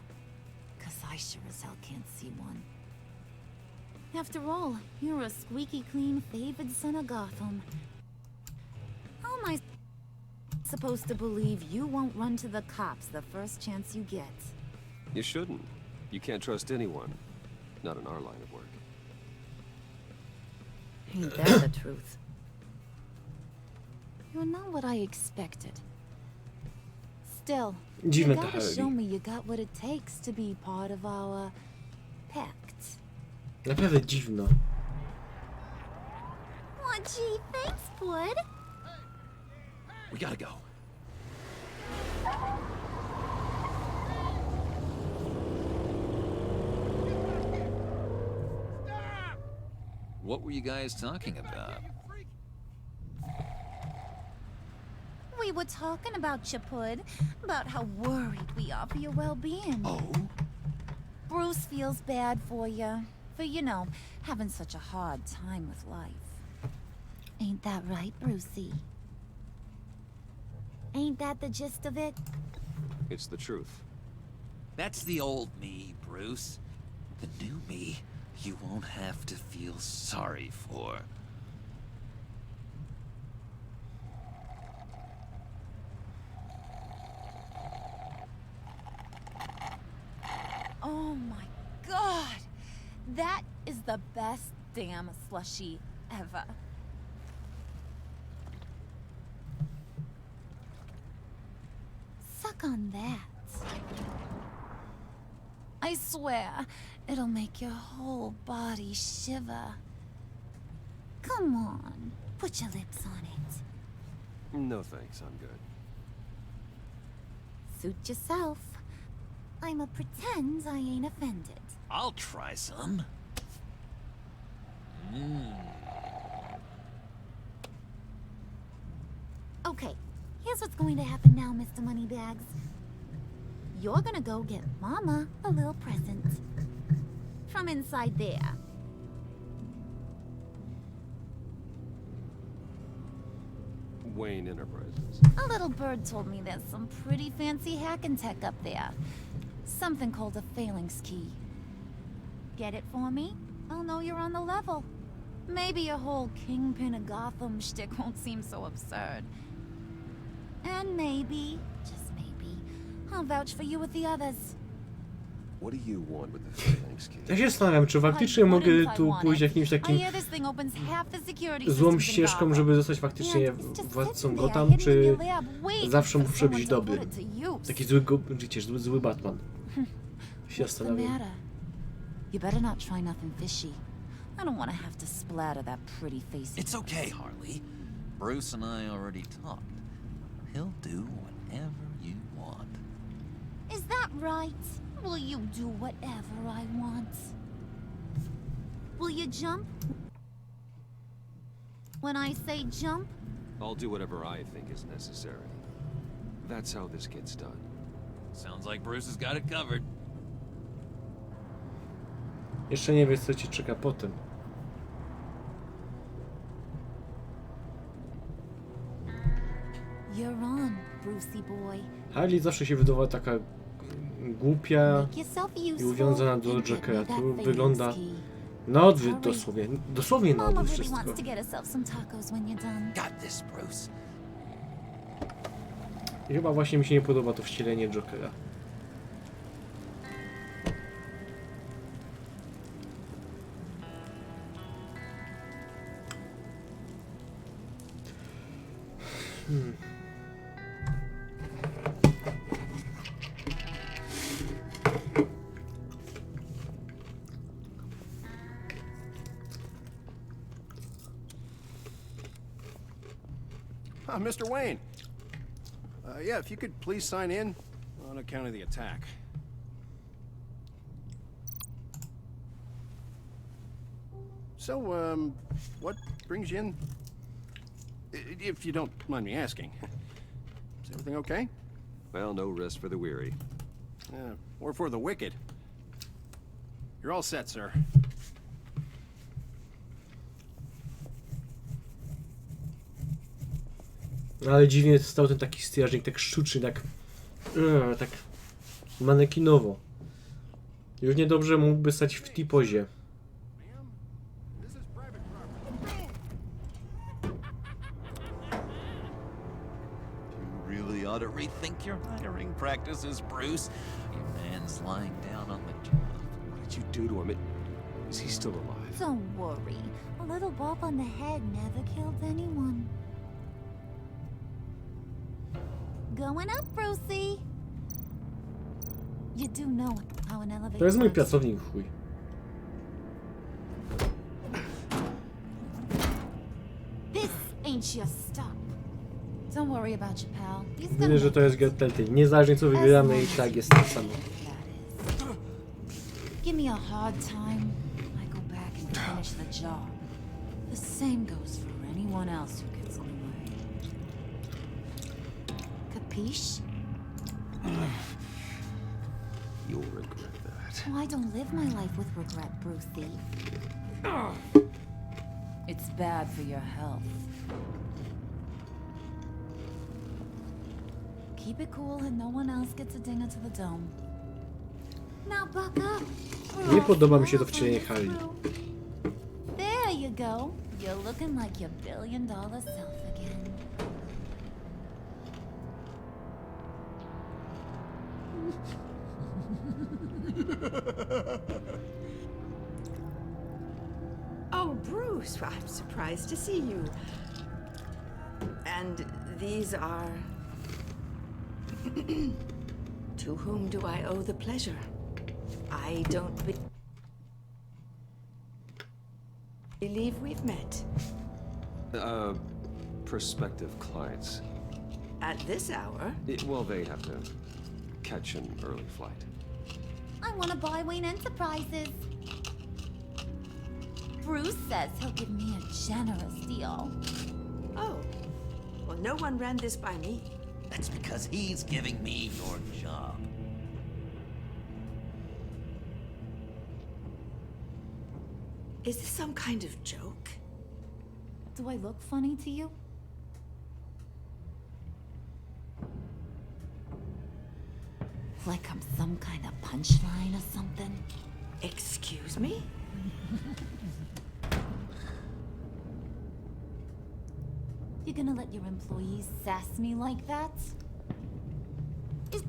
'Cause I sure as hell can't see one. After all, you're a squeaky clean favored son of Gotham. How am I supposed to believe you won't run to the cops the first chance you get? You shouldn't. You can't trust anyone. Not in our line of work. Ain't that the truth? You're not what I expected. Still, you Dziwne to gotta Harley. show me you got what it takes to be part of our pact. Naprawdę dziwno. Aw, gee, thanks, Bud. We gotta go. What were you guys talking about? We were talking about you, Pud. About how worried we are for your well-being. Oh? Bruce feels bad for you. For, you know, having such a hard time with life. Ain't that right, Brucey? Ain't that the gist of it? It's the truth. That's the old me, Bruce. The new me, you won't have to feel sorry for. That is the best damn slushie ever. Suck on that. I swear, it'll make your whole body shiver. Come on, put your lips on it. No thanks, I'm good. Suit yourself. I'ma pretend I ain't offended. I'll try some. Okay, here's what's going to happen now, Mr. Moneybags. You're gonna go get Mama a little present. From inside there. Wayne Enterprises. A little bird told me there's some pretty fancy hacking tech up there. Something called a phalanx key. Get it for me? I'll know you're on the level. Maybe your whole Kingpin of Gotham shtick won't seem so absurd. And maybe, just maybe, I'll vouch for you with the others. What do you want with the phalanx key? Ja się zastanawiam, czy faktycznie mogę tu pójść jakimś takim złą ścieżką, żeby zostać faktycznie władcą Gotham, czy zawsze muszę być dobry. Taki zły, zły Batman. Się zastanawiam. You better not try nothing fishy. I don't want to have to splatter that pretty face. It's okay, Harley. Bruce and I already talked. He'll do whatever you want. Is that right? Will you do whatever I want? Will you jump? When I say jump? I'll do whatever I think is necessary. That's how this gets done. Sounds like Bruce has got it covered. Jeszcze nie wiesz, co ci czeka potem. You're on, Brucey boy. Harley zawsze się wydawała taka głupia i uwiązana do Jokera. Tu wygląda na odwrót dosłownie. Dosłownie na odwrót wszystko. I chyba właśnie mi się nie podoba to wcielenie Jokera. Mr. Wayne. Yeah, if you could please sign in on account of the attack. So, what brings you in? If you don't mind me asking. Is everything okay? Well, no rest for the weary. Or for the wicked. You're all set, sir. Ale dziwnie stał ten taki strażnik, tak sztuczny, tak manekinowo. Już niedobrze mógłby stać w T-pozie. You ought to rethink your hiring practices, Bruce. Your man's lying down on the job. What did you do to him? Is he still alive? Don't worry. A little bump on the head never killed anyone. Going up, Brucey. You do know how an elevator. To jest mój pracownik, chuj. This ain't your stop. Don't worry about your pal. Widzę, że to jest Telltale. Niezależnie co wybieramy, i tak jest to samo. Give me a hard time, I go back and finish the job. The same goes for anyone else who gets in the way. Capiche? You'll regret that. Oh, I don't live my life with regret, Brucey. It's bad for your health. Keep it cool and no one else gets a dinger to the dome. Now buck up. Nie podoba mi się to wcielenie Harley. There you go. You're looking like your billion-dollar self again. Bruce, I'm surprised to see you. And these are... To whom do I owe the pleasure? I don't believe we've met. Prospective clients. At this hour? Well, they have to catch an early flight. I want to buy Wayne Enterprises. Bruce says he'll give me a generous deal. Oh. Well, no one ran this by me. That's because he's giving me your job. Is this some kind of joke? Do I look funny to you? Like I'm some kind of punchline or something? Excuse me? You gonna let your employees sass me like that? Is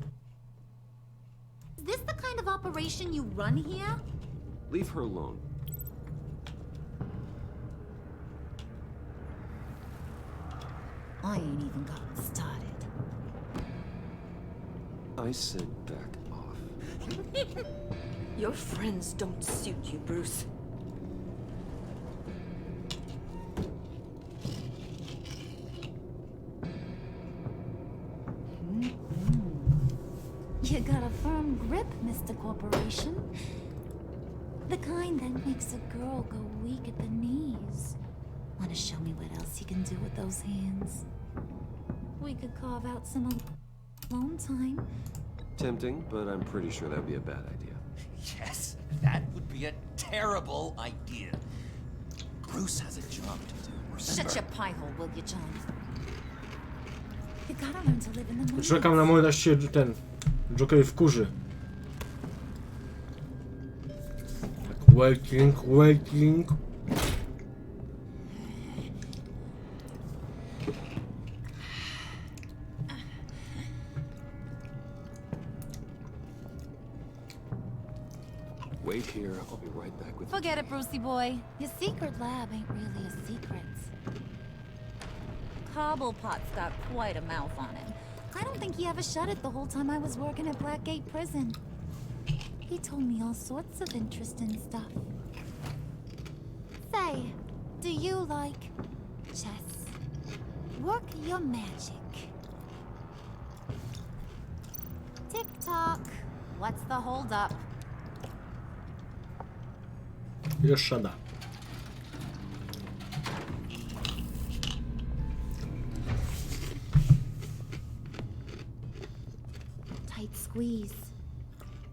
this the kind of operation you run here? Leave her alone. I ain't even gotten started. I said back off. Your friends don't suit you, Bruce. You got a firm grip, Mr. Corporation. The kind that makes a girl go weak at the knees. Wanna show me what else you can do with those hands? We could carve out some alone time. Tempting, but I'm pretty sure that would be a bad idea. Yes, that would be a terrible idea. Bruce has a job to do. Remember? Shut your pie hole, will you, John? You gotta learn to live in the moment. Czekam na moment, aż się ten Joker wkurzy. Tak, waiting. Wait here, I'll be right back with you. Forget it, Brucey boy. Your secret lab ain't really a secret. Cobblepot's got quite a mouth on him. I don't think he ever shut it the whole time I was working at Blackgate Prison. He told me all sorts of interesting stuff. Say, do you like chess? Work your magic. Tick-tock. What's the holdup? Ile szada. Tight squeeze.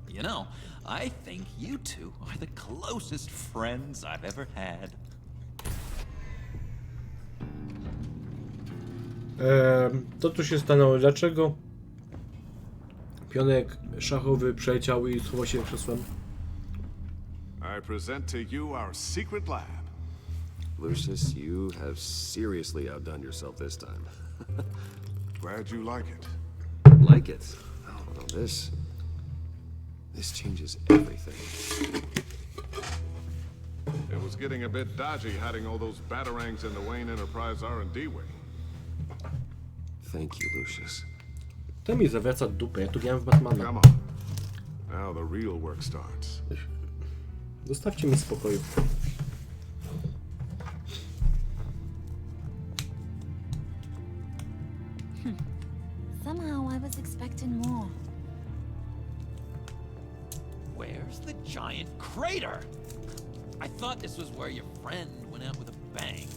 You know, I think you two are the closest friends I've ever had. To tu się stanęło. Dlaczego pionek szachowy przeleciał i schował się krzesłem? I present to you our secret lab. Lucius, you have seriously outdone yourself this time. Glad you like it. Like it? Oh, no, this changes everything. It was getting a bit dodgy hiding all those batarangs in the Wayne Enterprise R&D wing. Thank you, Lucius. To mi zawraca dupę, ja tu grałem w Batmana. Come on. Now the real work starts. Zostawcie mnie w spokoju. Somehow I was expecting more. Where's the giant crater? I thought this was where your friend went out with a bang.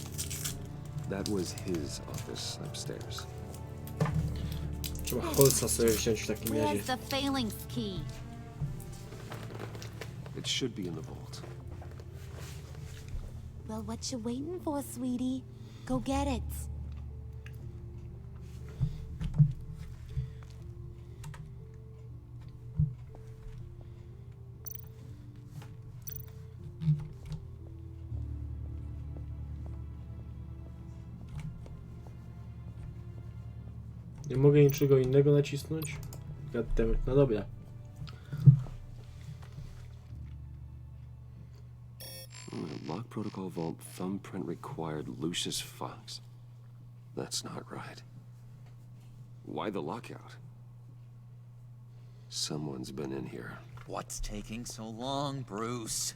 That was his office upstairs. Trzeba Holca sobie wziąć w takim razie. Where's the failings key? It should be in the vault. Well, what you waiting for, sweetie? Go get it. Nie mogę niczego innego nacisnąć? Goddammit, no dobra. Lock protocol vault thumbprint required Lucius Fox. That's not right. Why the lockout? Someone's been in here. What's taking so long, Bruce?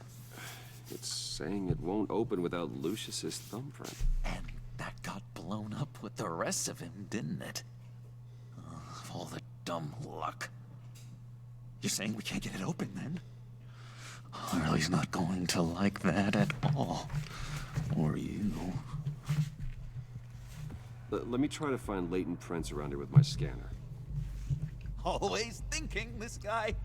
It's saying it won't open without Lucius's thumbprint. And that got blown up with the rest of him, didn't it? All the dumb luck. You're saying we can't get it open, then? Harley's not going to like that at all. Or you. Let me try to find latent prints around here with my scanner. Always thinking, this guy.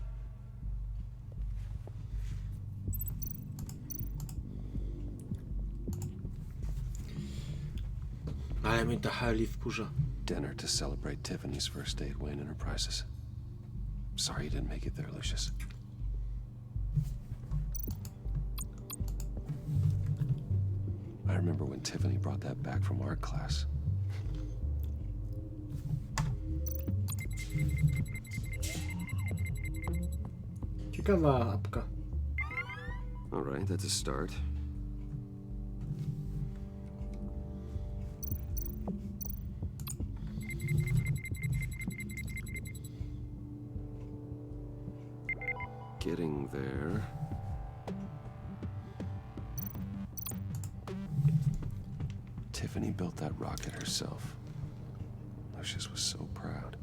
Ale mnie ta Harley wkurza. Dinner to celebrate Tiffany's first day at Wayne Enterprises. Sorry you didn't make it there, Lucius. I remember when Tiffany brought that back from art class. Ciekawa apka. All right, that's a start. Getting there. Tiffany built that rocket herself. Lucius was so proud.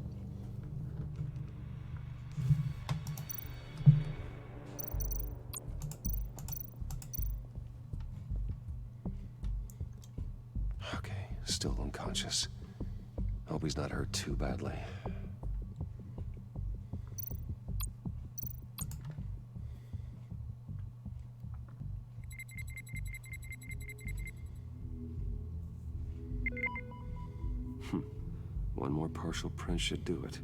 Okay, still unconscious. Hope he's not hurt too badly. One more partial print should do it.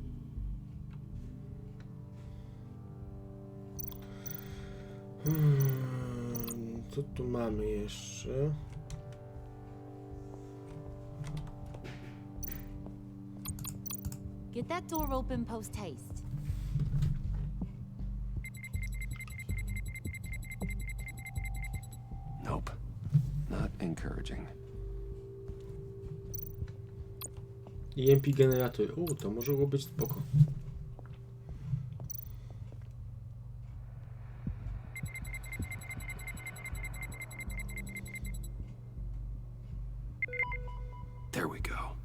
Co tu mamy jeszcze? Get that door open post haste. Nope. Not encouraging. EMP generator. To może być spoko. There we go.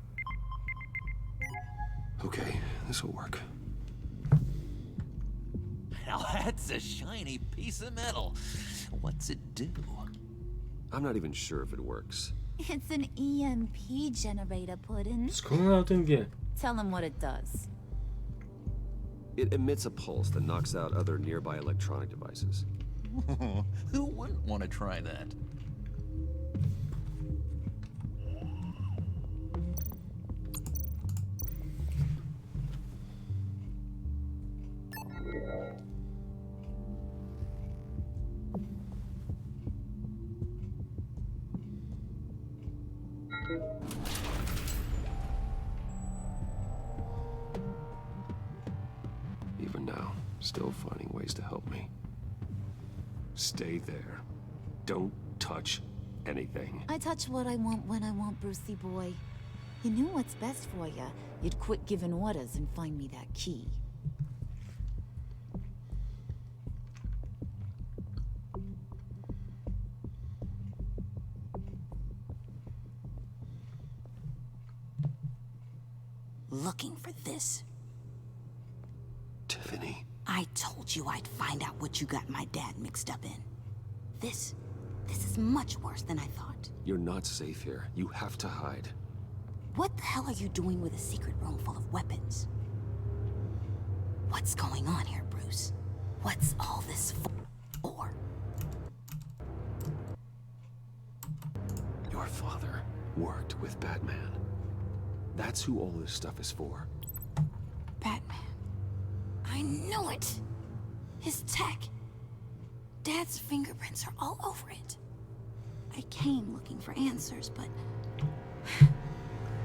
Okay, this will work. Now that's a shiny piece of metal. What's it do? I'm not even sure if it works. It's an EMP generator, Puddin'. Skąd ona o tym wie? Tell him what it does. It emits a pulse that knocks out other nearby electronic devices. Who wouldn't want to try that? Even now, still finding ways to help me. Stay there. Don't touch anything. I touch what I want when I want, Brucey boy. You knew what's best for you. You'd quit giving orders and find me that key. Looking for this. Tiffany. I told you I'd find out what you got my dad mixed up in. This is much worse than I thought. You're not safe here. You have to hide. What the hell are you doing with a secret room full of weapons? What's going on here, Bruce? What's all this for? Your father worked with Batman. That's who all this stuff is for. Batman. I knew it! His tech. Dad's fingerprints are all over it. I came looking for answers, but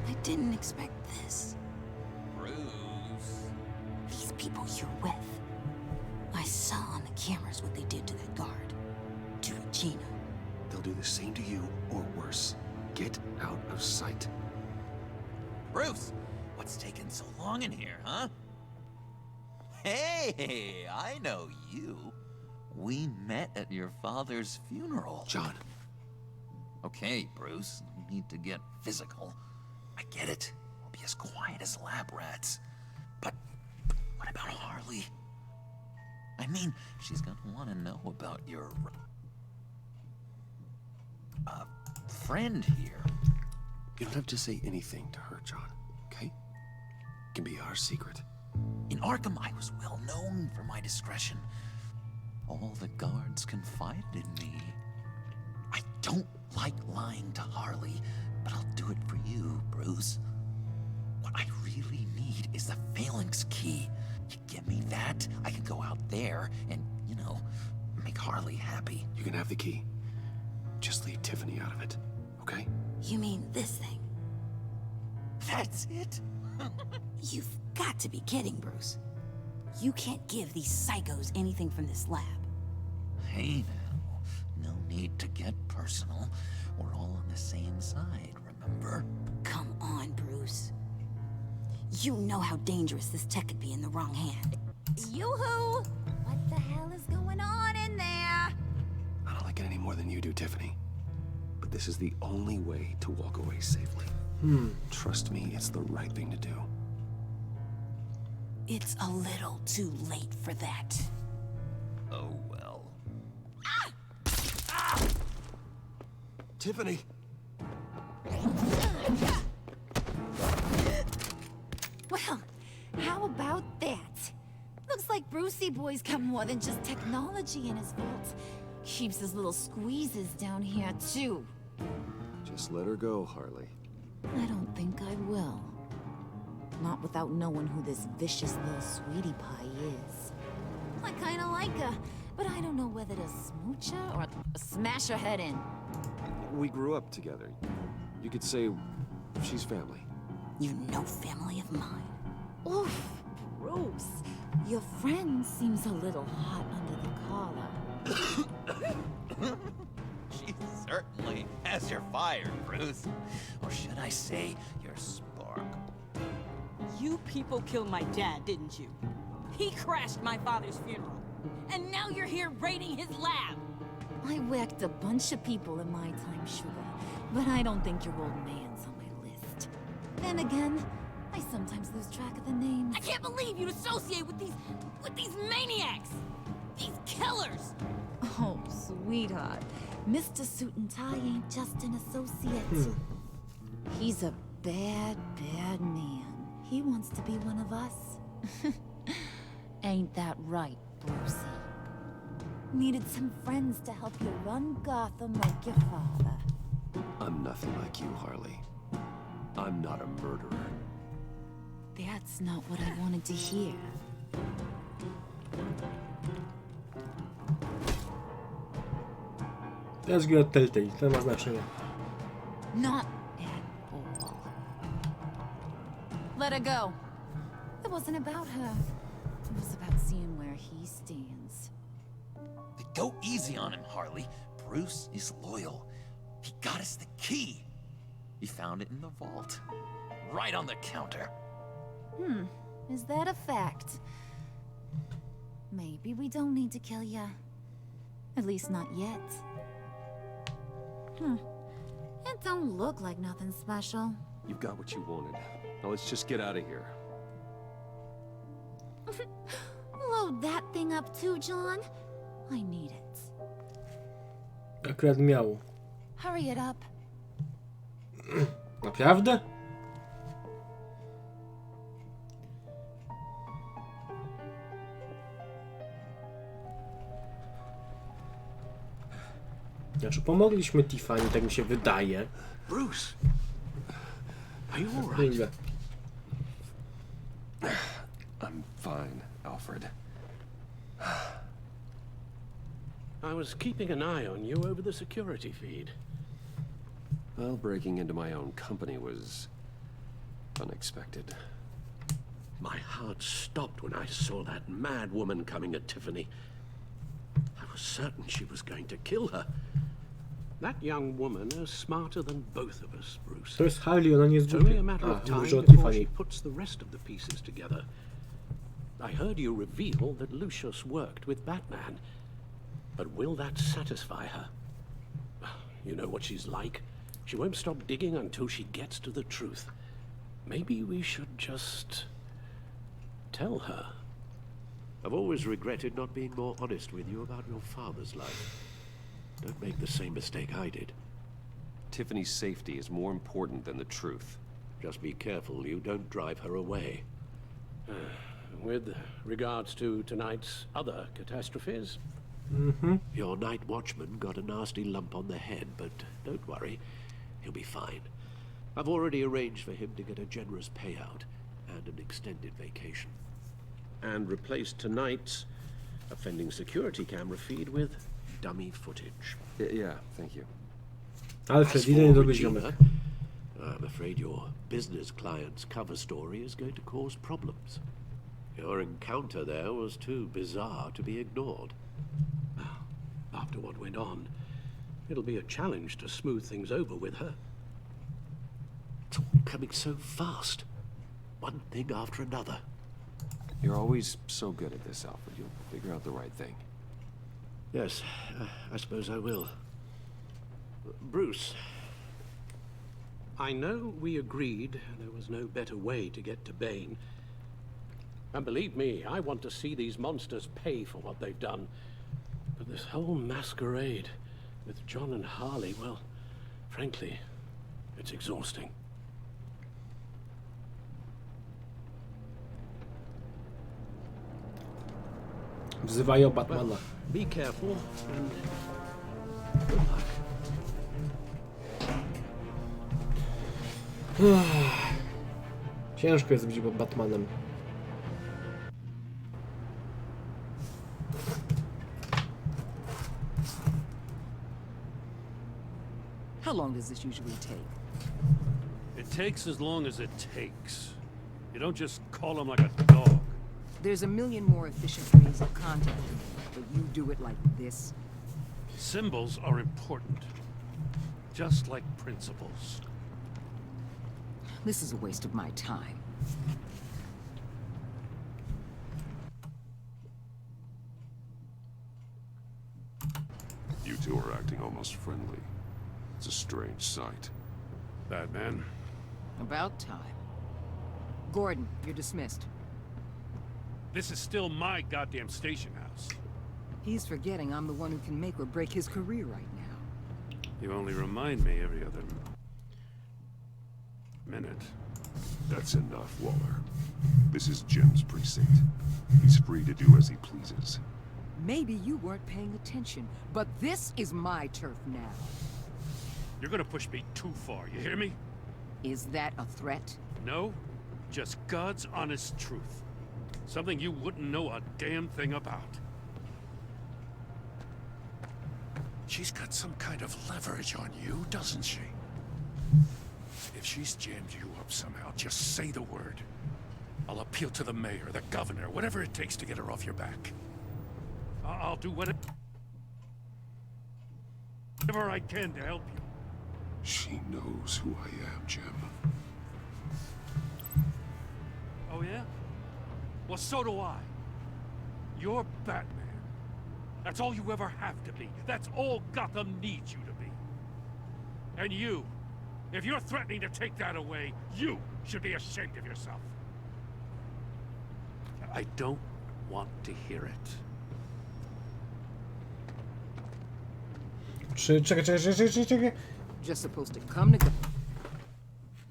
I didn't expect this. Bruce. These people you're with. I saw on the cameras what they did to that guard. To Regina. The he'll do the same to you, or worse. Get out of sight. Bruce, what's taking so long in here, huh? Hey, I know you. We met at your father's funeral. John. Okay, Bruce, no need to get physical. I get it. We'll be as quiet as lab rats. But what about Harley? I mean, she's gonna want to know about your friend here. You don't have to say anything to her, John, okay? It can be our secret. In Arkham, I was well known for my discretion. All the guards confided in me. I don't like lying to Harley, but I'll do it for you, Bruce. What I really need is the phalanx key. You give me that, I can go out there and, you know, make Harley happy. You can have the key. Just leave Tiffany out of it, okay? You mean this thing? That's it? You've got to be kidding, Bruce. You can't give these psychos anything from this lab. Hey now, no need to get personal. We're all on the same side, remember? Come on, Bruce. You know how dangerous this tech could be in the wrong hand. Yoo-hoo! What the hell is going on in there? I don't like it any more than you do, Tiffany. But this is the only way to walk away safely. Trust me, it's the right thing to do. It's a little too late for that. Oh well. Tiffany! Well, how about that? Looks like Brucey Boy's got more than just technology in his vault. Keeps his little squeezes down here, too. Just let her go, Harley. I don't think I will. Not without knowing who this vicious little sweetie pie is. I kinda like her, but I don't know whether to smooch her or smash her head in. We grew up together. You could say she's family. You're no family of mine. Oof, Bruce. Your friend seems a little hot under the collar. She certainly has your fire, Bruce. Or should I say, your spark. You people killed my dad, didn't you? He crashed my father's funeral. And now you're here raiding his lab. I whacked a bunch of people in my time, sugar. But I don't think your old man's on my list. Then again, I sometimes lose track of the names. I can't believe you'd associate with these maniacs! These killers! Oh, sweetheart. Mr. Suit and Tie ain't just an associate. He's a bad, bad man. He wants to be one of us. Ain't that right, Brucey? Needed some friends to help you run Gotham like your father. I'm nothing like you, Harley. I'm not a murderer. That's not what I wanted to hear. Teraz gry od Telltale, to ma znaczenie. Not at all. Let her go. It wasn't about her. It was about seeing where he stands. Go easy on him, Harley. Bruce is loyal. He got us the key. He found it in the vault. Right on the counter. Is that a fact? Maybe we don't need to kill ya. At least not yet. It don't look like nothing special. You've got what you wanted. Now let's just get out of here. Load that thing up too, John. I need it. Akurat miał. Hurry it up. Naprawdę? Znaczy pomogliśmy Tiffany, tak mi się wydaje. Bruce, are you all right? I'm fine, Alfred. I was keeping an eye on you over the security feed. Well, breaking into my own company was unexpected. My heart stopped when I saw that mad woman coming at Tiffany. I was certain she was going to kill her. That young woman is smarter than both of us, Bruce. To jest Harley, ona nie jest It's only a głupia. matter of A, time mówisz o before Tiffany. she puts the rest of the pieces together. I heard you reveal that Lucius worked with Batman. But will that satisfy her? You know what she's like. She won't stop digging until she gets to the truth. Maybe we should just tell her. I've always regretted not being more honest with you about your father's life. Don't make the same mistake I did. Tiffany's safety is more important than the truth. Just be careful you don't drive her away. With regards to tonight's other catastrophes, Your night watchman got a nasty lump on the head, but don't worry, he'll be fine. I've already arranged for him to get a generous payout and an extended vacation. and replaced tonight's offending security camera feed with dummy footage. Yeah, thank you. Alfred, idę do ziomek. I'm afraid your business client's cover story is going to cause problems. Your encounter there was too bizarre to be ignored. After what went on, it'll be a challenge to smooth things over with her. It's all coming so fast. One thing after another. You're always so good at this, Alfred. You'll figure out the right thing. Yes, I suppose I will. Bruce, I know we agreed there was no better way to get to Bane. And believe me, I want to see these monsters pay for what they've done. But this whole masquerade with John and Harley, well, frankly, it's exhausting. Wzywają Batmana. Be careful and good luck. Ciężko jest być Batmanem. How long does this usually take? It takes as long as it takes. You don't just call him like a dog. There's a million more efficient ways of contacting me, but you do it like this? Symbols are important. Just like principles. This is a waste of my time. You two are acting almost friendly. It's a strange sight. Batman. About time. Gordon, you're dismissed. This is still my goddamn station house. He's forgetting I'm the one who can make or break his career right now. You only remind me every other minute. That's enough, Waller. This is Jim's precinct. He's free to do as he pleases. Maybe you weren't paying attention, but this is my turf now. You're gonna push me too far, you hear me? Is that a threat? No, just God's honest truth. Something you wouldn't know a damn thing about. She's got some kind of leverage on you, doesn't she? If she's jammed you up somehow, just say the word. I'll appeal to the mayor, the governor, whatever it takes to get her off your back. I'll do whatever I can to help you. She knows who I am, Jim. Oh yeah? Well, so do I. You're Batman. That's all you ever have to be. That's all Gotham needs you to be. And you, if you're threatening to take that away, you should be ashamed of yourself. I don't want to hear it. Czekaj. Just supposed to come to...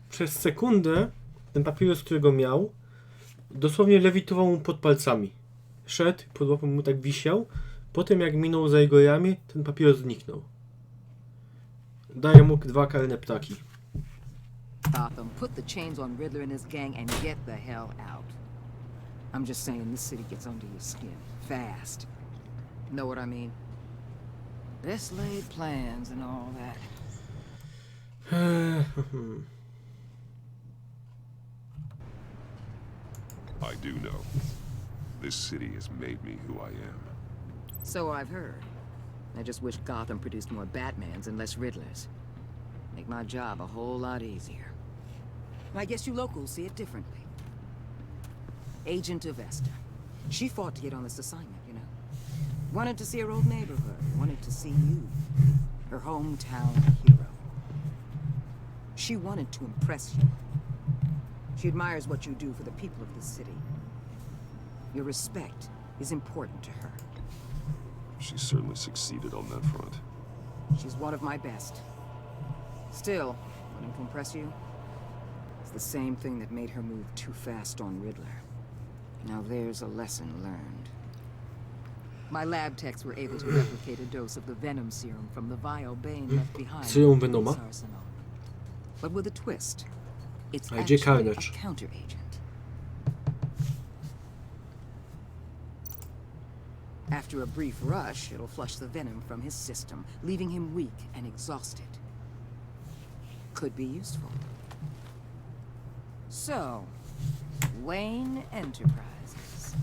Przez sekundę ten papieros, którego miał, dosłownie lewitował mu pod palcami. Szedł, pod łapą mu tak wisiał. Potem jak minął za jego ramię, ten papieros zniknął. Daję mu 2 karne ptaki. Gotham, put the chains on Riddler and his gang and get the hell out. I'm just saying this city gets under your skin. Fast. Know what I mean? Best laid plans and all that. I do know. This city has made me who I am. So I've heard. I just wish Gotham produced more Batmans and less Riddlers. Make my job a whole lot easier. I guess you locals see it differently. Agent Avesta. She fought to get on this assignment, you know? Wanted to see her old neighborhood. Wanted to see you. Her hometown hero. She wanted to impress you. She admires what you do for the people of this city. Your respect is important to her. She certainly succeeded on that front. She's one of my best. Still, wanting to impress you? It's the same thing that made her move too fast on Riddler. Now there's a lesson learned. My lab techs were able to replicate a dose of the venom serum from the vial Bane left behind Serum in Venoma? his arsenal. But with a twist. It's A actually gdzie a Carnage? counter-agent. After a brief rush, it'll flush the venom from his system, leaving him weak and exhausted. Could be useful. So, Wayne Enterprises.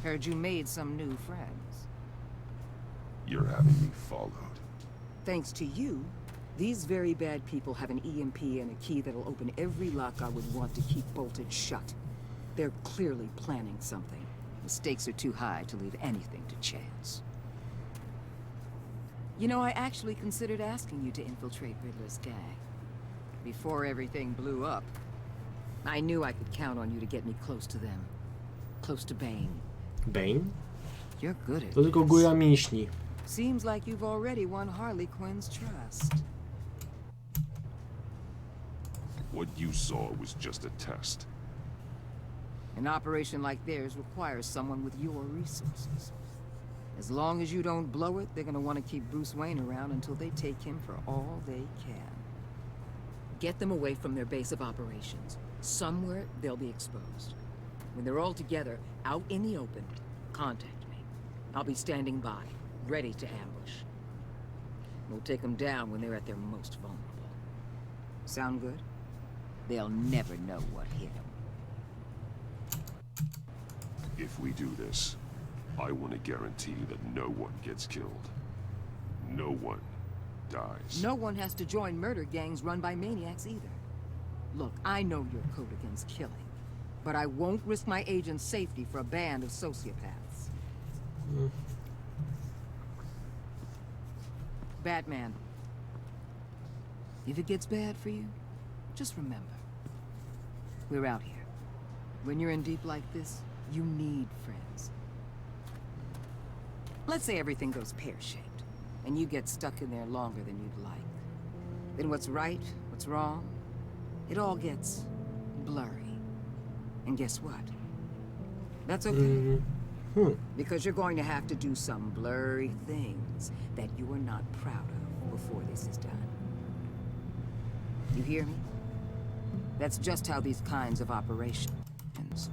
Heard you made some new friends. You're having me followed. Thanks to you, these very bad people have an EMP and a key that'll open every lock I would want to keep bolted shut. They're clearly planning something. The stakes are too high to leave anything to chance. You know, I actually considered asking you to infiltrate Riddler's gang. Before everything blew up, I knew I could count on you to get me close to them. Close to Bane. Bane? You're good at To tylko góra mięśni. Seems like you've already won Harley Quinn's trust. What you saw was just a test. An operation like theirs requires someone with your resources. As long as you don't blow it, they're gonna want to keep Bruce Wayne around until they take him for all they can. Get them away from their base of operations. Somewhere they'll be exposed. When they're all together, out in the open, contact me. I'll be standing by, ready to ambush. We'll take them down when they're at their most vulnerable. Sound good? They'll never know what hit them. If we do this, I want to guarantee that no one gets killed. No one dies. No one has to join murder gangs run by maniacs either. Look, I know your code against killing, but I won't risk my agent's safety for a band of sociopaths. Batman, if it gets bad for you, just remember, we're out here. When you're in deep like this, you need friends. Let's say everything goes pear-shaped, and you get stuck in there longer than you'd like. Then what's right, what's wrong, it all gets blurry. And guess what? That's okay. Because you're going to have to do some blurry things that you are not proud of before this is done. You hear me? That's just how these kinds of operations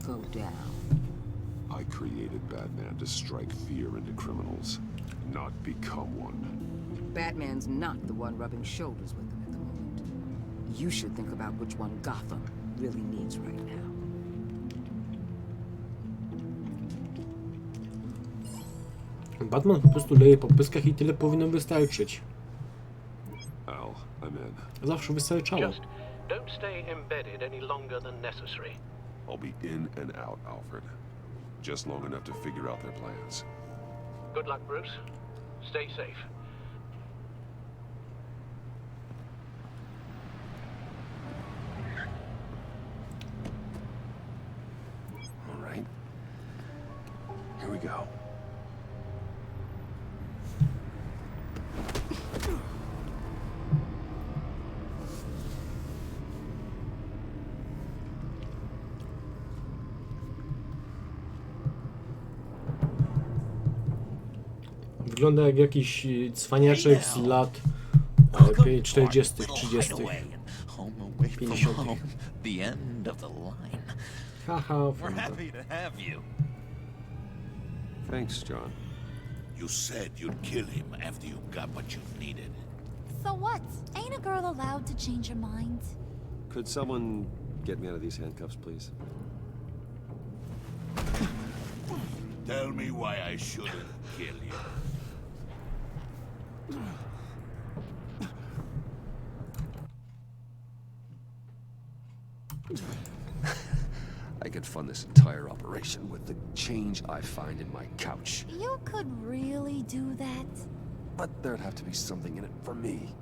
go down. I created Batman to strike fear into criminals, not become one. Batman's not the one rubbing shoulders with them at the moment. You should think about which one Gotham really needs right now. Batman po prostu leje po pyskach i tyle powinno wystarczyć. Al, I'm in. Zawsze wystarczało. Just don't stay embedded any longer than necessary. I'll be in and out, Alfred. Just long enough to figure out their plans. Good luck, Bruce. Stay safe. All right. Here we go. Wygląda jak jakiś cwaniaczek z lat 40., 30., 50. The end of the line. Haha, We're happy to have you. Thanks, John. You said you'd kill him after you got what you needed. So what? Ain't a girl allowed to change her mind? Could someone get me out of these handcuffs, please? Tell me why I shouldn't kill you. I could fund this entire operation with the change I find in my couch. You could really do that? But there'd have to be something in it for me.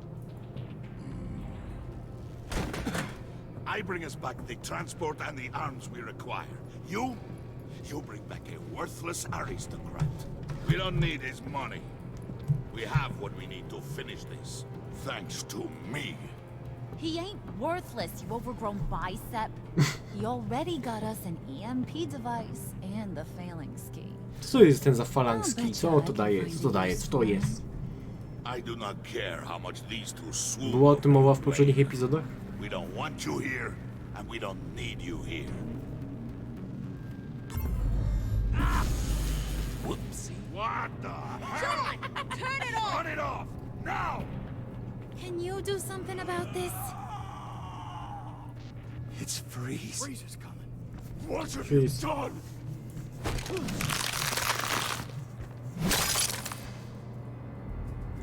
I bring us back the transport and the arms we require. You bring back a worthless aristocrat. We don't need his money. We have what we need to finish this. Thanks to me. He ain't worthless, you overgrown bicep. He already got us an EMP device and the failing ski. Co jest ten za falanski? Co to daje? Co to daje? Co to jest? I do not care how much these two swoon. Była o tym mowa w poprzednich epizodach? We don't want you here, and we don't need you here. Whoopsie. What the hell? Turn it off! Turn it off! Now! Can you do something about this? It's Freeze. Freeze is coming. What have Freeze. you done?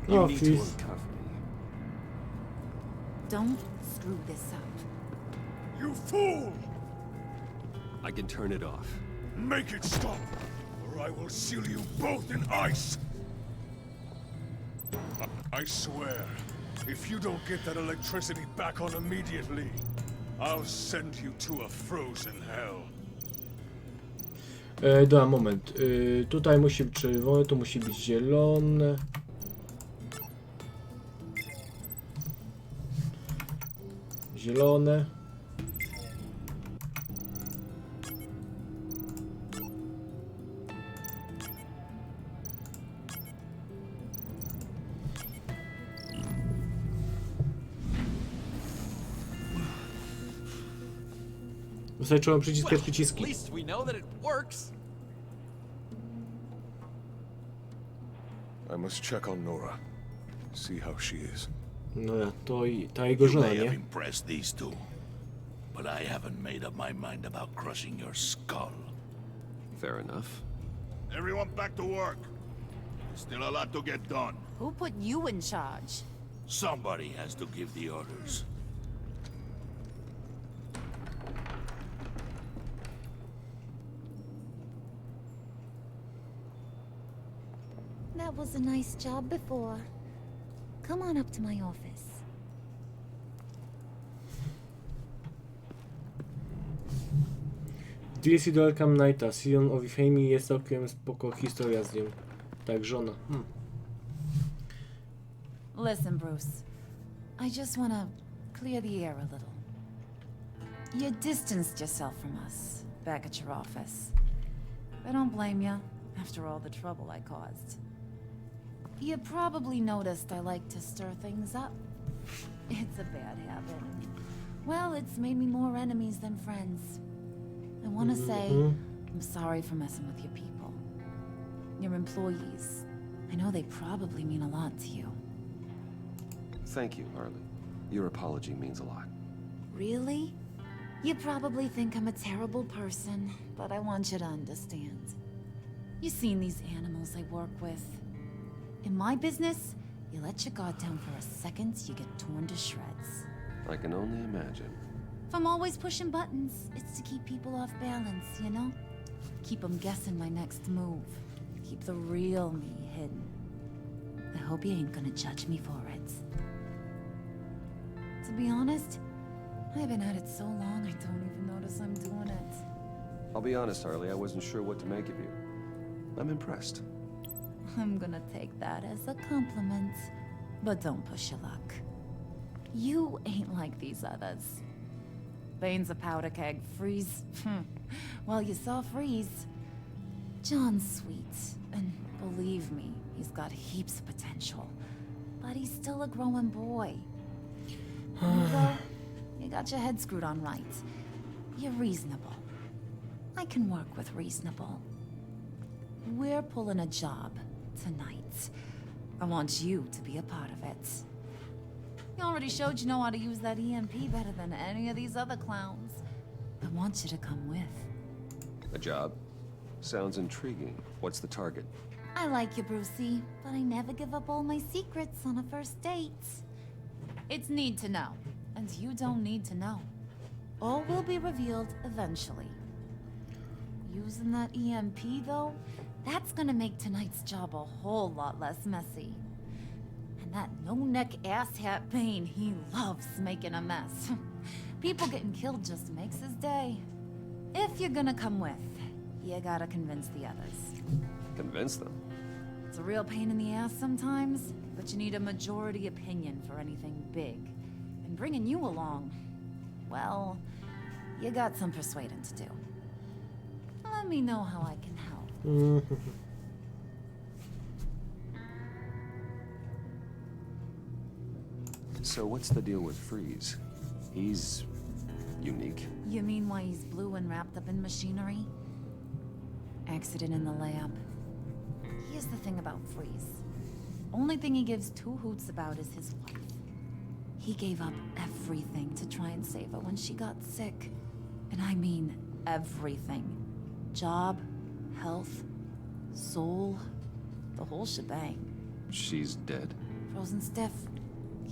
You Oh, need to Freeze. uncuff me. Don't screw this up. You fool! I can turn it off. Make it stop, or I will seal you both in ice! I swear, if you don't get that electricity back on immediately, I'll send you to a frozen hell. Dobra, moment. Tutaj musi być czerwone, tu musi być zielone. Zielone. Wystarczyło przyciskać przyciski. At least we know that it works. I must check on Nora. See how she is. No ja, to i ta jego żona, You may have nie? impressed these two, but I haven't made up my mind about crushing your skull. Fair enough. Everyone back to work. There's still a lot to get done. Who put you in charge? Somebody has to give the orders. That was a nice job before. Come on up to my office. DLC do Arkham Knighta. Sion of Fame jest całkiem spoko historia z nią. Tak, żona. Listen, Bruce. I just want to clear the air a little. You distanced yourself from us back at your office. I don't blame you, after all the trouble I caused. You probably noticed I like to stir things up. It's a bad habit. Well, it's made me more enemies than friends. I want to say, I'm sorry for messing with your people. Your employees. I know they probably mean a lot to you. Thank you, Harley. Your apology means a lot. Really? You probably think I'm a terrible person, but I want you to understand. You've seen these animals I work with. In my business, you let your guard down for a second, you get torn to shreds. I can only imagine. If I'm always pushing buttons, it's to keep people off balance, you know? Keep them guessing my next move. Keep the real me hidden. I hope you ain't gonna judge me for it. To be honest, I've been at it so long I don't even notice I'm doing it. I'll be honest, Harley, I wasn't sure what to make of you. I'm impressed. I'm gonna take that as a compliment. But don't push your luck. You ain't like these others. Bane's a powder keg. Freeze. Well, you saw Freeze. John's sweet. And believe me, he's got heaps of potential. But he's still a growing boy. You got your head screwed on right. You're reasonable. I can work with reasonable. We're pulling a job tonight. I want you to be a part of it. You already showed you know how to use that EMP better than any of these other clowns. I want you to come with. A job? Sounds intriguing. What's the target? I like you, Brucey, but I never give up all my secrets on a first date. It's need to know, and you don't need to know. All will be revealed eventually. Using that EMP, though, that's gonna make tonight's job a whole lot less messy. And that no-neck asshat Bane, he loves making a mess. People getting killed just makes his day. If you're gonna come with, you gotta convince the others. Convince them? It's a real pain in the ass sometimes, but you need a majority opinion for anything big. And bringing you along, well, you got some persuading to do. Let me know how I can help. So what's the deal with Freeze? He's unique. You mean why he's blue and wrapped up in machinery? Accident in the lab. Here's the thing about Freeze. Only thing he gives two hoots about is his wife. He gave up everything to try and save her when she got sick. And I mean everything. Job, health, soul, the whole shebang. She's dead? Frozen stiff.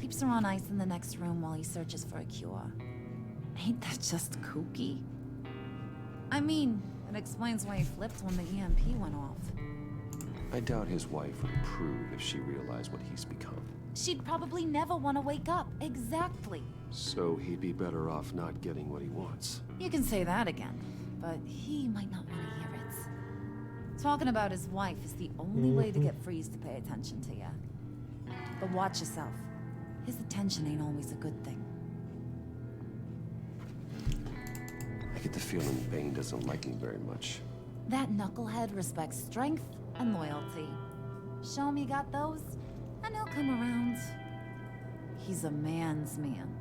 Keeps her on ice in the next room while he searches for a cure. Ain't that just kooky? I mean, it explains why he flipped when the EMP went off. I doubt his wife would approve if she realized what he's become. She'd probably never want to wake up. Exactly. So he'd be better off not getting what he wants. You can say that again, but he might not want to hear it. Talking about his wife is the only way to get Freeze to pay attention to you. But watch yourself. His attention ain't always a good thing. I get the feeling Bane doesn't like me very much. That knucklehead respects strength and loyalty. Show him you got those, and he'll come around. He's a man's man.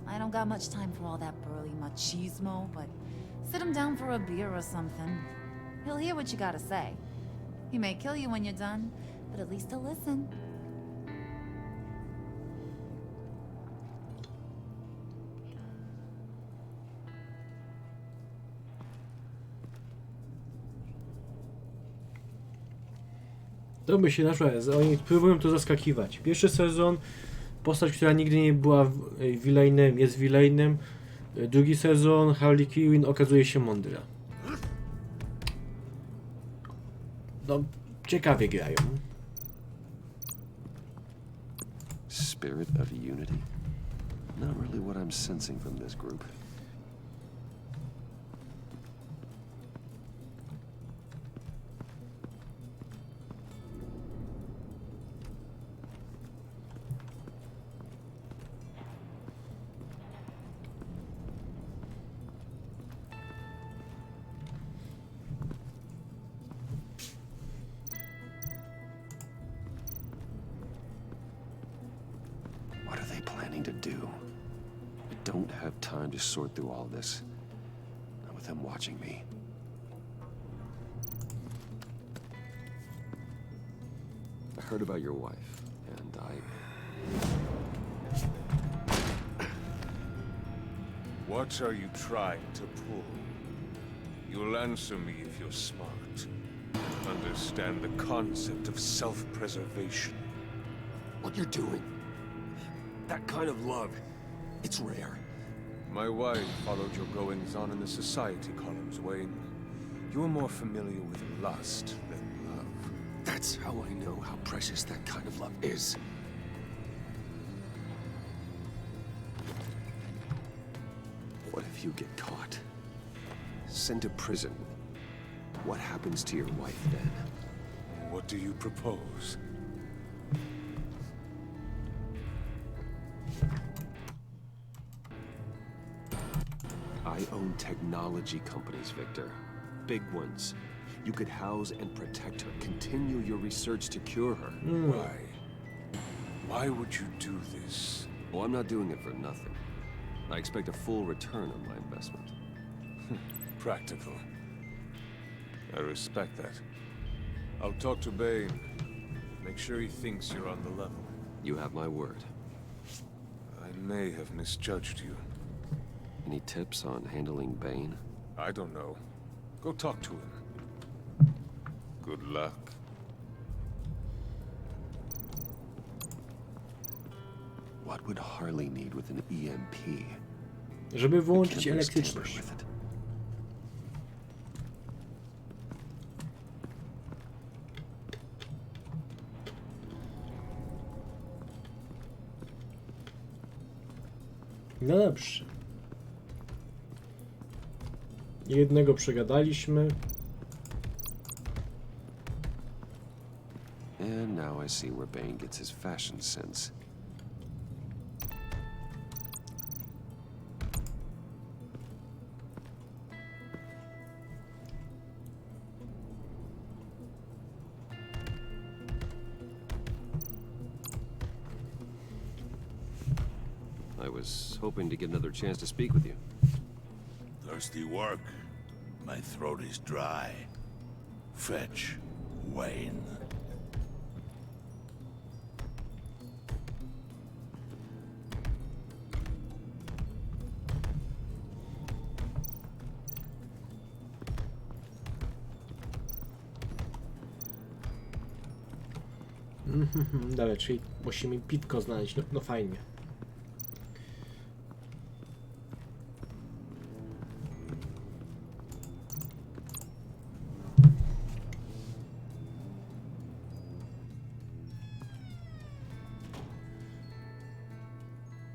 I don't got much time for all that burly machismo, but sit him down for a beer or something. He'll hear what you gotta say. He may kill you when you're done, but at least he'll listen. To by się naszło, oni próbują to zaskakiwać. Pierwszy sezon, postać, która nigdy nie była villainem, jest villainem. Drugi sezon, Harley Quinn okazuje się mądra. No, ciekawie grają. Spirit of unity? Not really what I'm sensing from this group. What are they planning to do? I don't have time to sort through all this. Not with them watching me. I heard about your wife, and What are you trying to pull? You'll answer me if you're smart. Understand the concept of self-preservation. What you're doing. That kind of love. It's rare. My wife followed your goings-on in the society columns, Wayne. You are more familiar with lust than love. That's how I know how precious that kind of love is. what if you get caught? Sent to prison. What happens to your wife then? What do you propose? I own technology companies, Victor. Big ones. You could house and protect her. Continue your research to cure her. Why? Why would you do this? Well, I'm not doing it for nothing. I expect a full return on my investment. Practical. I respect that. I'll talk to Bane. Make sure he thinks you're on the level. You have my word. I may have misjudged you. Any tips on handling Bane? I don't know. Go talk to him. Good luck. What would Harley need with an EMP? Żeby The wyłączyć Killers tamper elektryczność. with it. No dobrze. Jednego przegadaliśmy. And now I see where Bane gets his fashion sense. I was hoping to get another chance to speak with you. Thirsty work? My throat is dry. Fetch Wayne. Dobra, czyli musimy pitko znaleźć. No fajnie.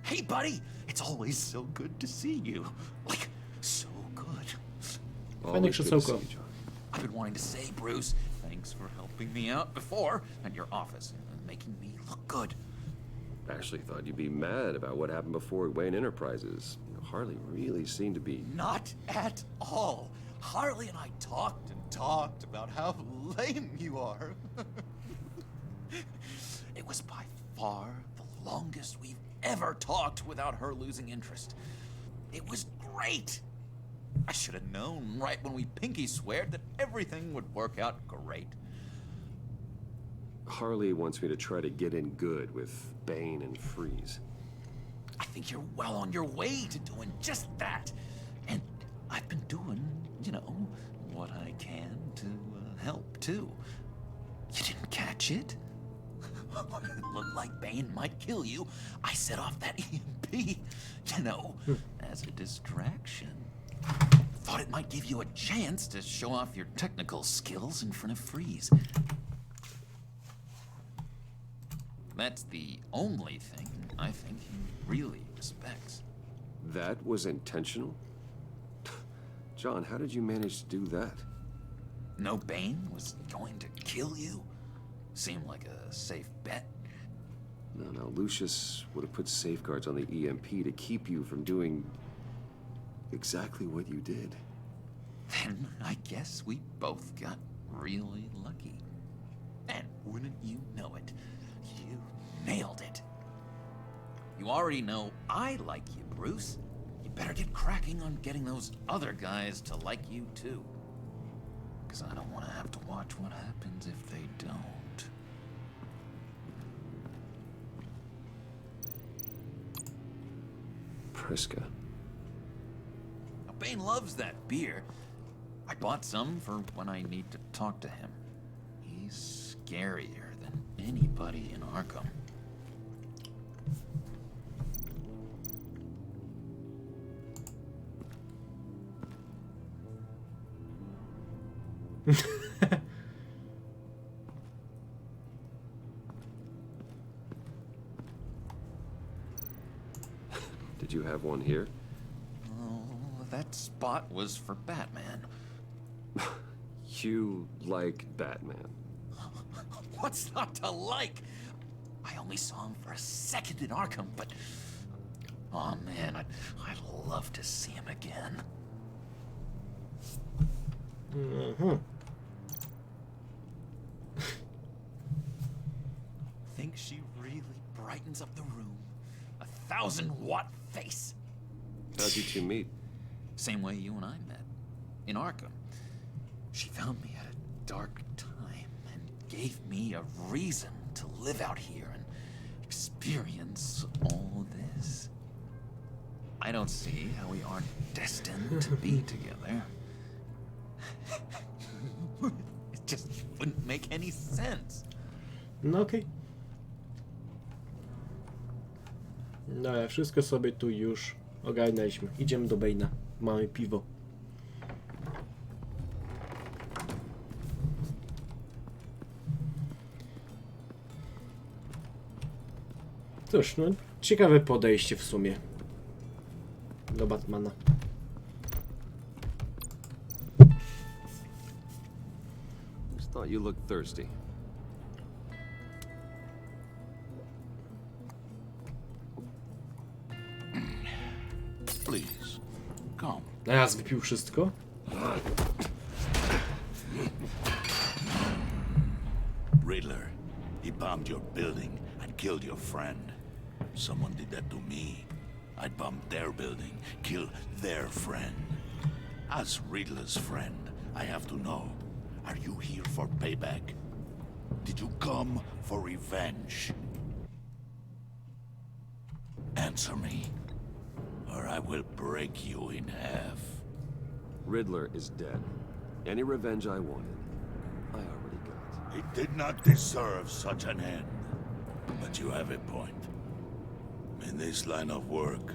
Hey, buddy! It's always so good to see you. Like, so good. Fajne krzesełko. I've been wanting to say, Bruce, thanks for helping me out before at your office and making me look good. Actually thought you'd be mad about what happened before at Wayne Enterprises. You know, Harley really seemed to be... Not at all. Harley and I talked and talked about how lame you are. It was by far the longest we've ever talked without her losing interest. It was great. I should have known right when we pinky sweared that everything would work out great. Harley wants me to try to get in good with Bane and Freeze. I think you're well on your way to doing just that. And I've been doing, you know, what I can to help, too. You didn't catch it? It looked like Bane might kill you. I set off that EMP, you know, as a distraction. Thought it might give you a chance to show off your technical skills in front of Freeze. That's the only thing I think he really respects. That was intentional? John, how did you manage to do that? No Bane was going to kill you? Seemed like a safe bet. No, Lucius would have put safeguards on the EMP to keep you from doing exactly what you did. Then I guess we both got really lucky. And wouldn't you know it, you nailed it. You already know I like you, Bruce. You better get cracking on getting those other guys to like you too. Because I don't want to have to watch what happens if they don't. Priska. Now, Bane loves that beer. I bought some for when I need to talk to him. He's scarier than anybody in Arkham. Did you have one here? Oh, that spot was for Batman. You like Batman. What's not to like? I only saw him for a second in Arkham, but... Oh man, I'd love to see him again. Mm-hmm. Think she really brightens up the room. 1,000-watt face. How'd you two meet? Same way you and I met. In Arkham. She found me at a dark time and gave me a reason to live out here and experience all this. I don't see how we aren't destined to be together. It just wouldn't make any sense. No, okay. No, wszystko sobie tu już ogarnęliśmy. Idziemy do Bane'a. Mamy piwo. Cóż, no ciekawe podejście w sumie do Batmana. Just thought you looked thirsty. Please, come. Raz wypił wszystko? Riddler, he bombed your building and killed your friend. Someone did that to me. I'd bomb their building, kill their friend. As Riddler's friend, I have to know, are you here for payback? Did you come for revenge? Answer me, or I will break you in half. Riddler is dead. Any revenge I wanted, I already got. He did not deserve such an end. But you have a point. In this line of work,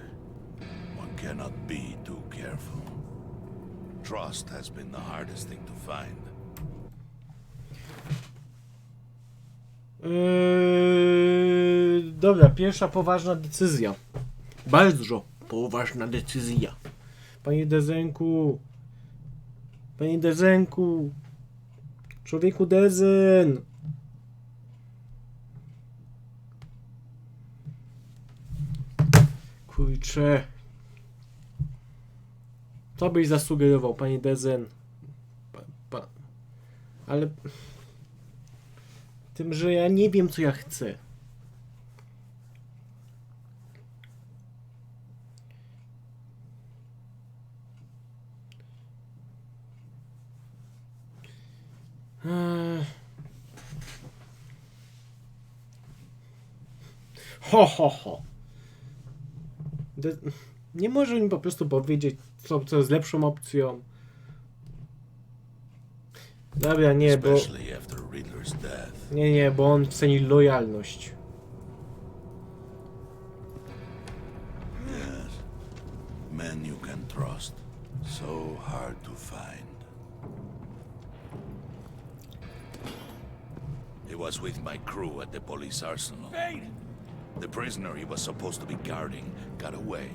one cannot be too careful. Trust has been the hardest thing to find. Dobra, pierwsza poważna decyzja. Bardzo poważna decyzja. Panie Dezenku. Panie Dezenku. Człowieku Dezen. Kurczę. Co byś zasugerował, panie Dezen? Ale... Tym, że ja nie wiem, co ja chcę. Ho, ho, ho. Nie może mi po prostu powiedzieć, co jest lepszą opcją. Dobra, nie, bo... Nie, bo on ceni lojalność. Yes. Men you can trust. So hard to find. He was with my crew at the police arsenal. Bane! The prisoner he was supposed to be guarding got away.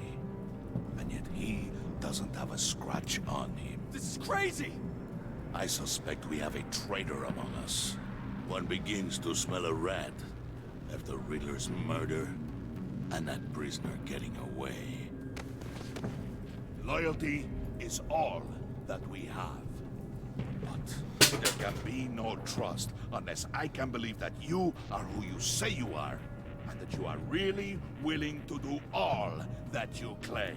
And yet he doesn't have a scratch on him. This is crazy! I suspect we have a traitor among us. One begins to smell a rat after Riddler's murder and that prisoner getting away. Loyalty is all that we have. But there can be no trust unless I can believe that you are who you say you are, and that you are really willing to do all that you claim.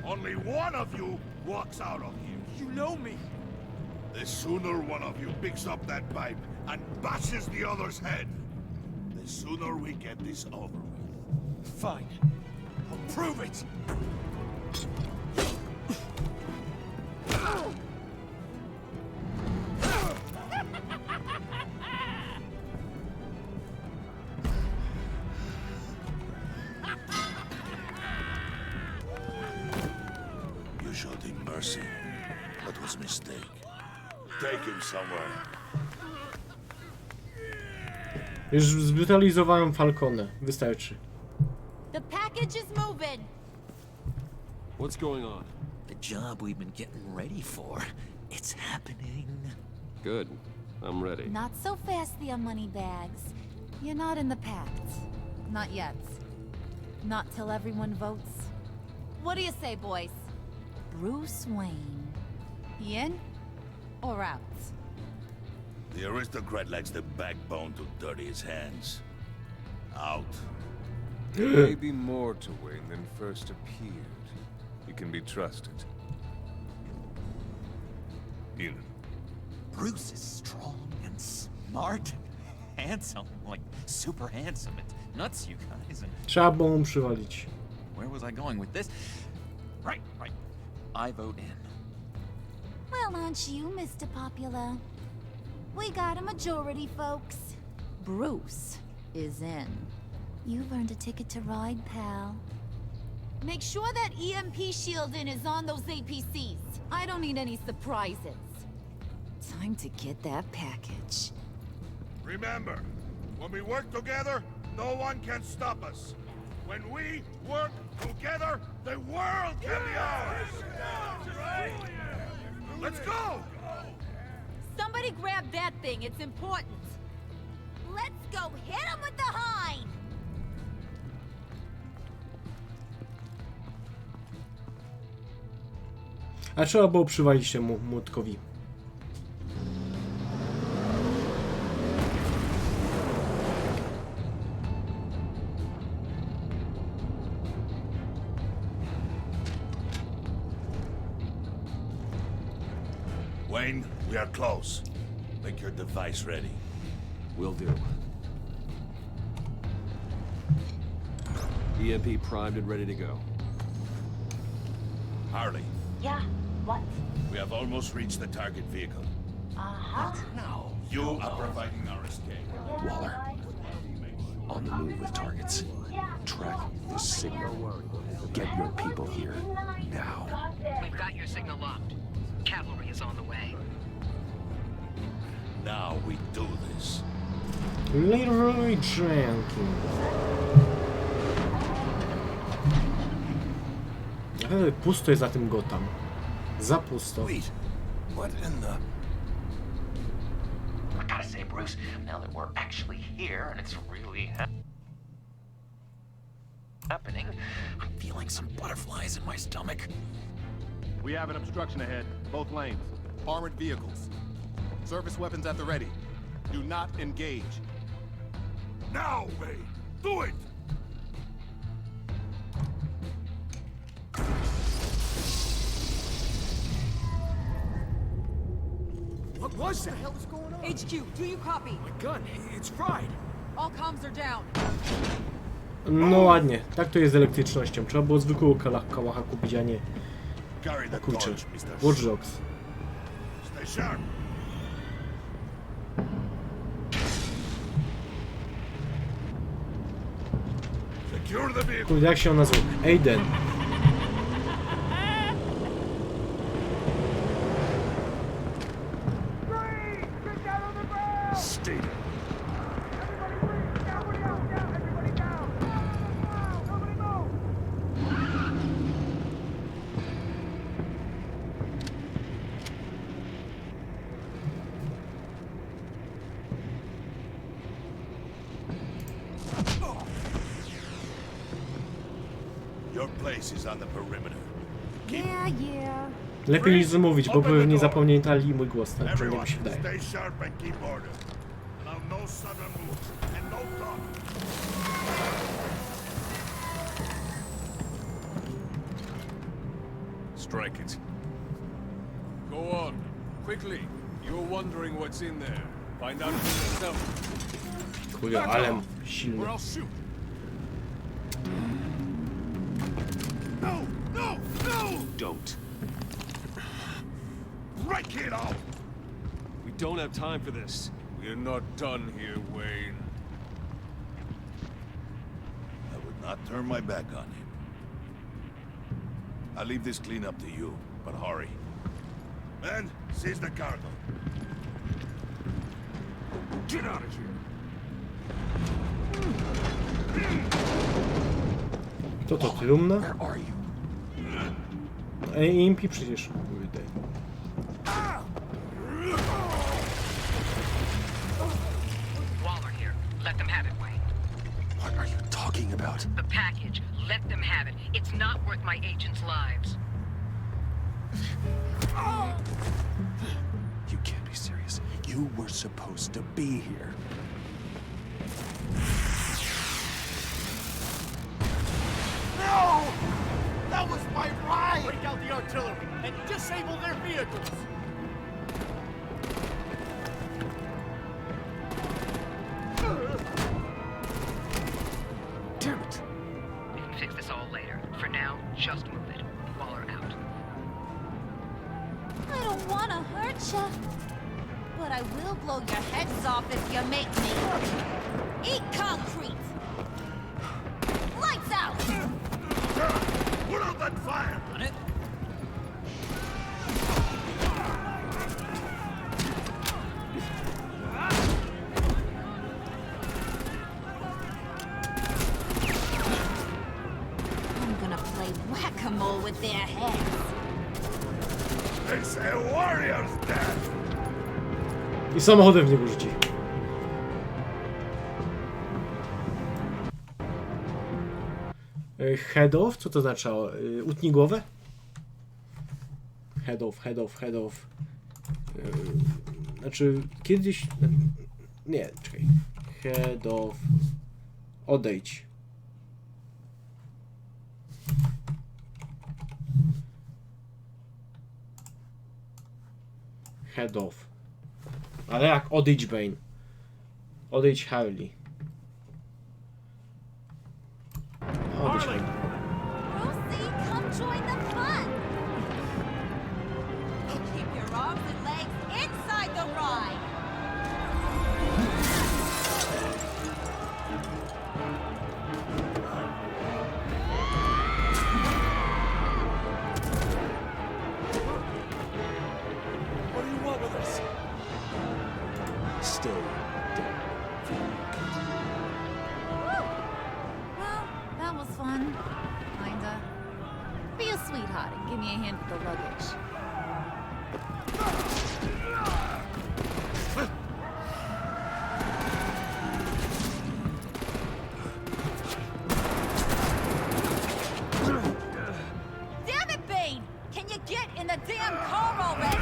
Only one of you walks out of here. You know me! The sooner one of you picks up that pipe and bashes the other's head, the sooner we get this over with. Fine. I'll prove it! You showed him mercy. That was a mistake. Take him somewhere. Już zbrutalizowałem Falconę. Wystarczy. The package is moving. What's going on? The job we've been getting ready for. It's happening. Good. I'm ready. Not so fast, the money bags. You're not in the pact. Not yet. Not till everyone votes. What do you say, boys? Bruce Wayne. In or out? The aristocrat lacks the backbone to dirty his hands. Out. There may be more to Wayne than first appeared. He can be trusted. In. Bruce is strong and smart and handsome. Like, super handsome. It's nuts, you guys. And Trzeba było mu przywalić. where was I going with this? Right. I vote in. Well, aren't you, Mr. Popular? We got a majority, folks. Bruce is in. You've earned a ticket to ride, pal. Make sure that EMP shielding is on those APCs. I don't need any surprises. Time to get that package. Remember, when we work together, no one can stop us. When we work together, the world can be ours! Let's go! Somebody grab that thing, it's important. Let's go hit him with the hind! A trzeba było przywalić się młotkowi. Wayne, we are close. Make your device ready. Will do. EMP primed and ready to go. Harley, Yeah, what? we have almost reached the target vehicle. Uh-huh. Now, you are providing our escape. Waller, on the move with targets. Track the signal. Get your people here, now. We've got your signal locked. Cavalry is on the way. Now we do this. Leroy Jenkins. Ale pusto jest za tym Gotham. Za pusto. Wait, what in the... I gotta say, Bruce, now that we're actually here and it's really happening, I'm feeling some butterflies in my stomach. We have an obstruction ahead, both lanes. Armored vehicles. Service weapons at the ready. Do not engage. Now, Wayne! Do it! What was that? What the hell is going on? HQ, do you copy? My gun, it's fried. All comms are down. No ładnie, tak to jest z elektrycznością. Trzeba było zwykłego kałacha kupić, a nie... Kurczę, Watch Dogs. Stay sharp. Secure the vehicle. Kurde, jak się on nazywa? Aiden. Stay there. Your place is on the perimeter. Yeah. Lepiej niż zamówić, bo pewnie zapamiętali mój głos, tak przynajmniej mi się wydaje. Stay sharp and keep order. Allow no sudden moves and no talk. Strike it. Go on. Quickly. You're wondering what's in there. Find out for yourself. Kurde, ale silny. Or I'll shoot. No! No! No! Don't. Break it off! We don't have time for this. We're not done here, Wayne. I would not turn my back on him. I'll leave this clean up to you, but hurry. Men, seize the cargo. Get out of here! Kto to, trumna? Where are you? EMP przecież. Kurde. Waller here. Let them have it, Wayne. What are you talking about? The package. Let them have it. It's not worth my agents' lives. You can't be serious. You were supposed to be here. No! That was my ride! Break out the artillery and disable their vehicles! Damn it! We can fix this all later. For now, just move it. Waller out. I don't wanna hurt ya. But I will blow your heads off if you make me. Eat concrete! Lights out! Put out that fire! On it. I'm gonna play whack-a-mole with their heads. They say a warrior's death! I samochodem w niego rzuci. Head off? Co to oznaczało? Utnij głowę? Head off, head off, head off. Znaczy, kiedyś... Nie, czekaj. Head off. Odejdź. Head off. Ale jak odejdź Bane? Odejdź Harley. Odejdź Bane. Lucy, come join the fun! Keep your arms and legs inside the ride! What do you want with us? Stay down. Well, that was fun. Kinda. Be a sweetheart and give me a hand with the luggage. Damn it, Bane! Can you get in the damn car already?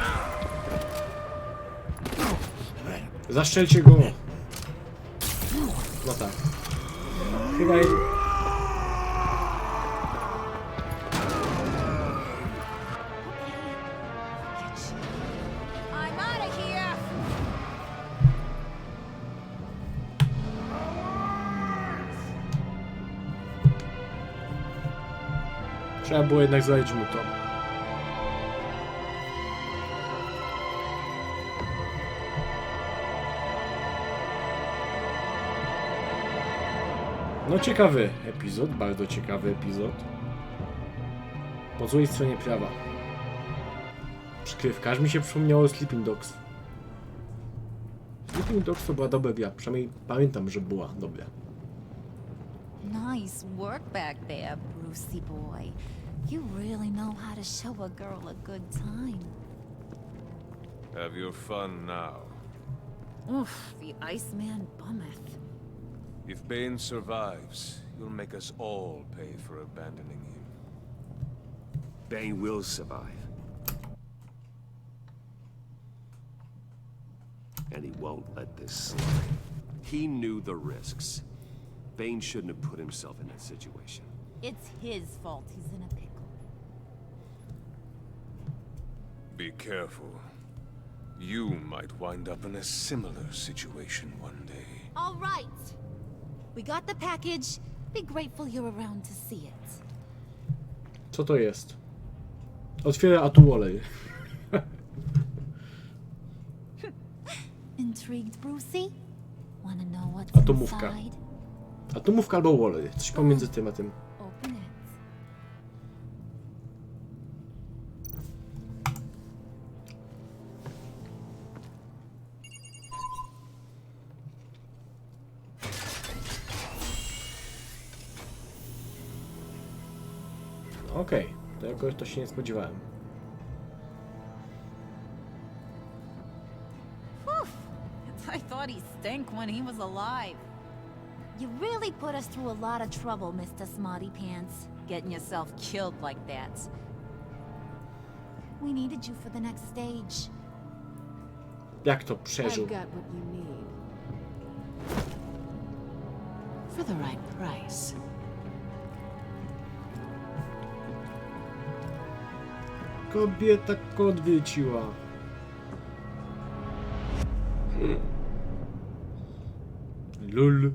Zaszczelcie go! No tak. Chyba... I'm out of here! Trzeba było jednak zająć mu to. No ciekawy epizod, bardzo ciekawy epizod. Po złej stronie prawa. Przykrywka, aż mi się przypomniało Sleeping Dogs. Sleeping Dogs to była dobra gra, przynajmniej pamiętam, że była dobra. Nice work back there, Brucey boy. You really know how to show a girl a good time. Have your fun now. Oof, the Iceman bummeth. If Bane survives, you'll make us all pay for abandoning him. Bane will survive. And he won't let this slide. He knew the risks. Bane shouldn't have put himself in that situation. It's his fault he's in a pickle. Be careful. You might wind up in a similar situation one day. All right. We got the package. Be grateful you're around to see it. Co to jest? Otwiera, a tu olej. Intrigued, Brucey? Wanna know what's Atomówka. inside? Atomówka albo olej. Coś pomiędzy tym a tym. Open it. Okej, to jakoś to się nie spodziewałem. I thought he stank when he was alive. You really put us through a lot of trouble, Mr. Smarty Pants, getting yourself killed like that. We needed you for the next stage. Jak to przeżył? I've got what you need. For the right price. Kobieta kot wróciła. Lul.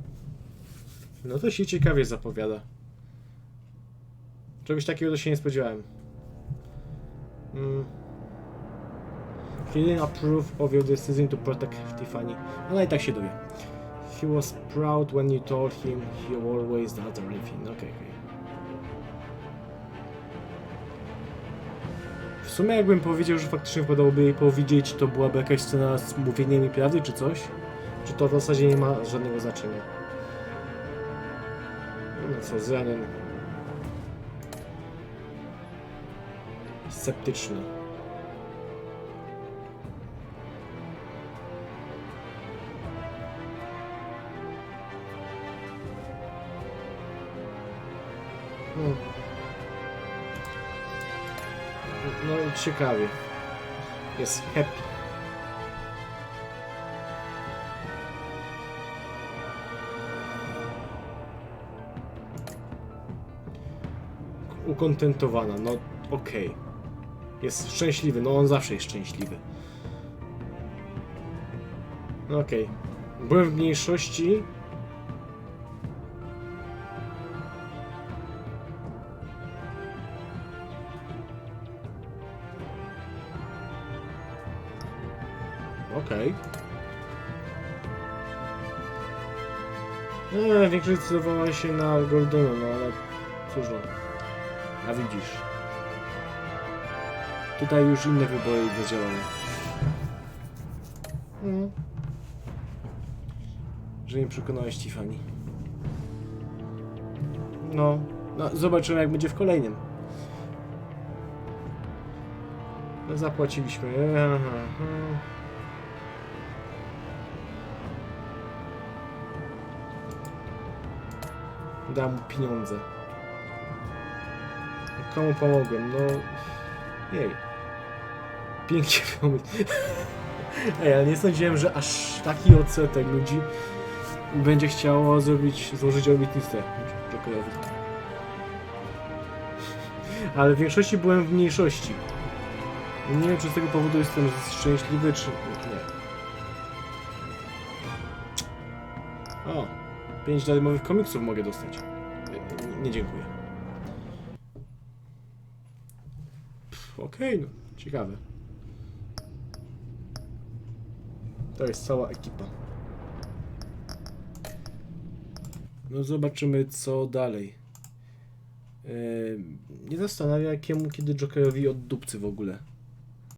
No to się ciekawie zapowiada. Czegoś takiego to się nie spodziewałem. He didn't approve of your decision to protect Tiffany. Ale i tak się dowie. He was proud when you told him he always does everything. Okay. W sumie jakbym powiedział, że faktycznie wypadałoby jej powiedzieć, to byłaby jakaś scena z mówieniem mi prawdy czy coś? Czy to w zasadzie nie ma żadnego znaczenia? No co, Zjanen. Sceptyczny. No ciekawie. Jest happy. Ukontentowana, no okej. Jest szczęśliwy, no on zawsze jest szczęśliwy. No okej. Byłem w mniejszości. Okej. Większość zdecydowała się na Gordona, no ale cóż no. A widzisz. Tutaj już inne wybory zadziałały. Że nie przekonałeś Tiffany. No, zobaczymy jak będzie w kolejnym. No, zapłaciliśmy. Dam mu pieniądze. Komu pomogłem? No... Jej. Pięknie pomysł. Ej, ale nie sądziłem, że aż taki odsetek ludzi będzie chciało złożyć obietnicę Jokerowi. Ale w większości byłem w mniejszości. Nie wiem, czy z tego powodu jestem szczęśliwy, czy nie. O! 5 darmowych komiksów mogę dostać. Nie dziękuję. Okej, no. Ciekawe. To jest cała ekipa. No zobaczymy co dalej. Nie zastanawia kiedy Jokerowi od dupcy w ogóle.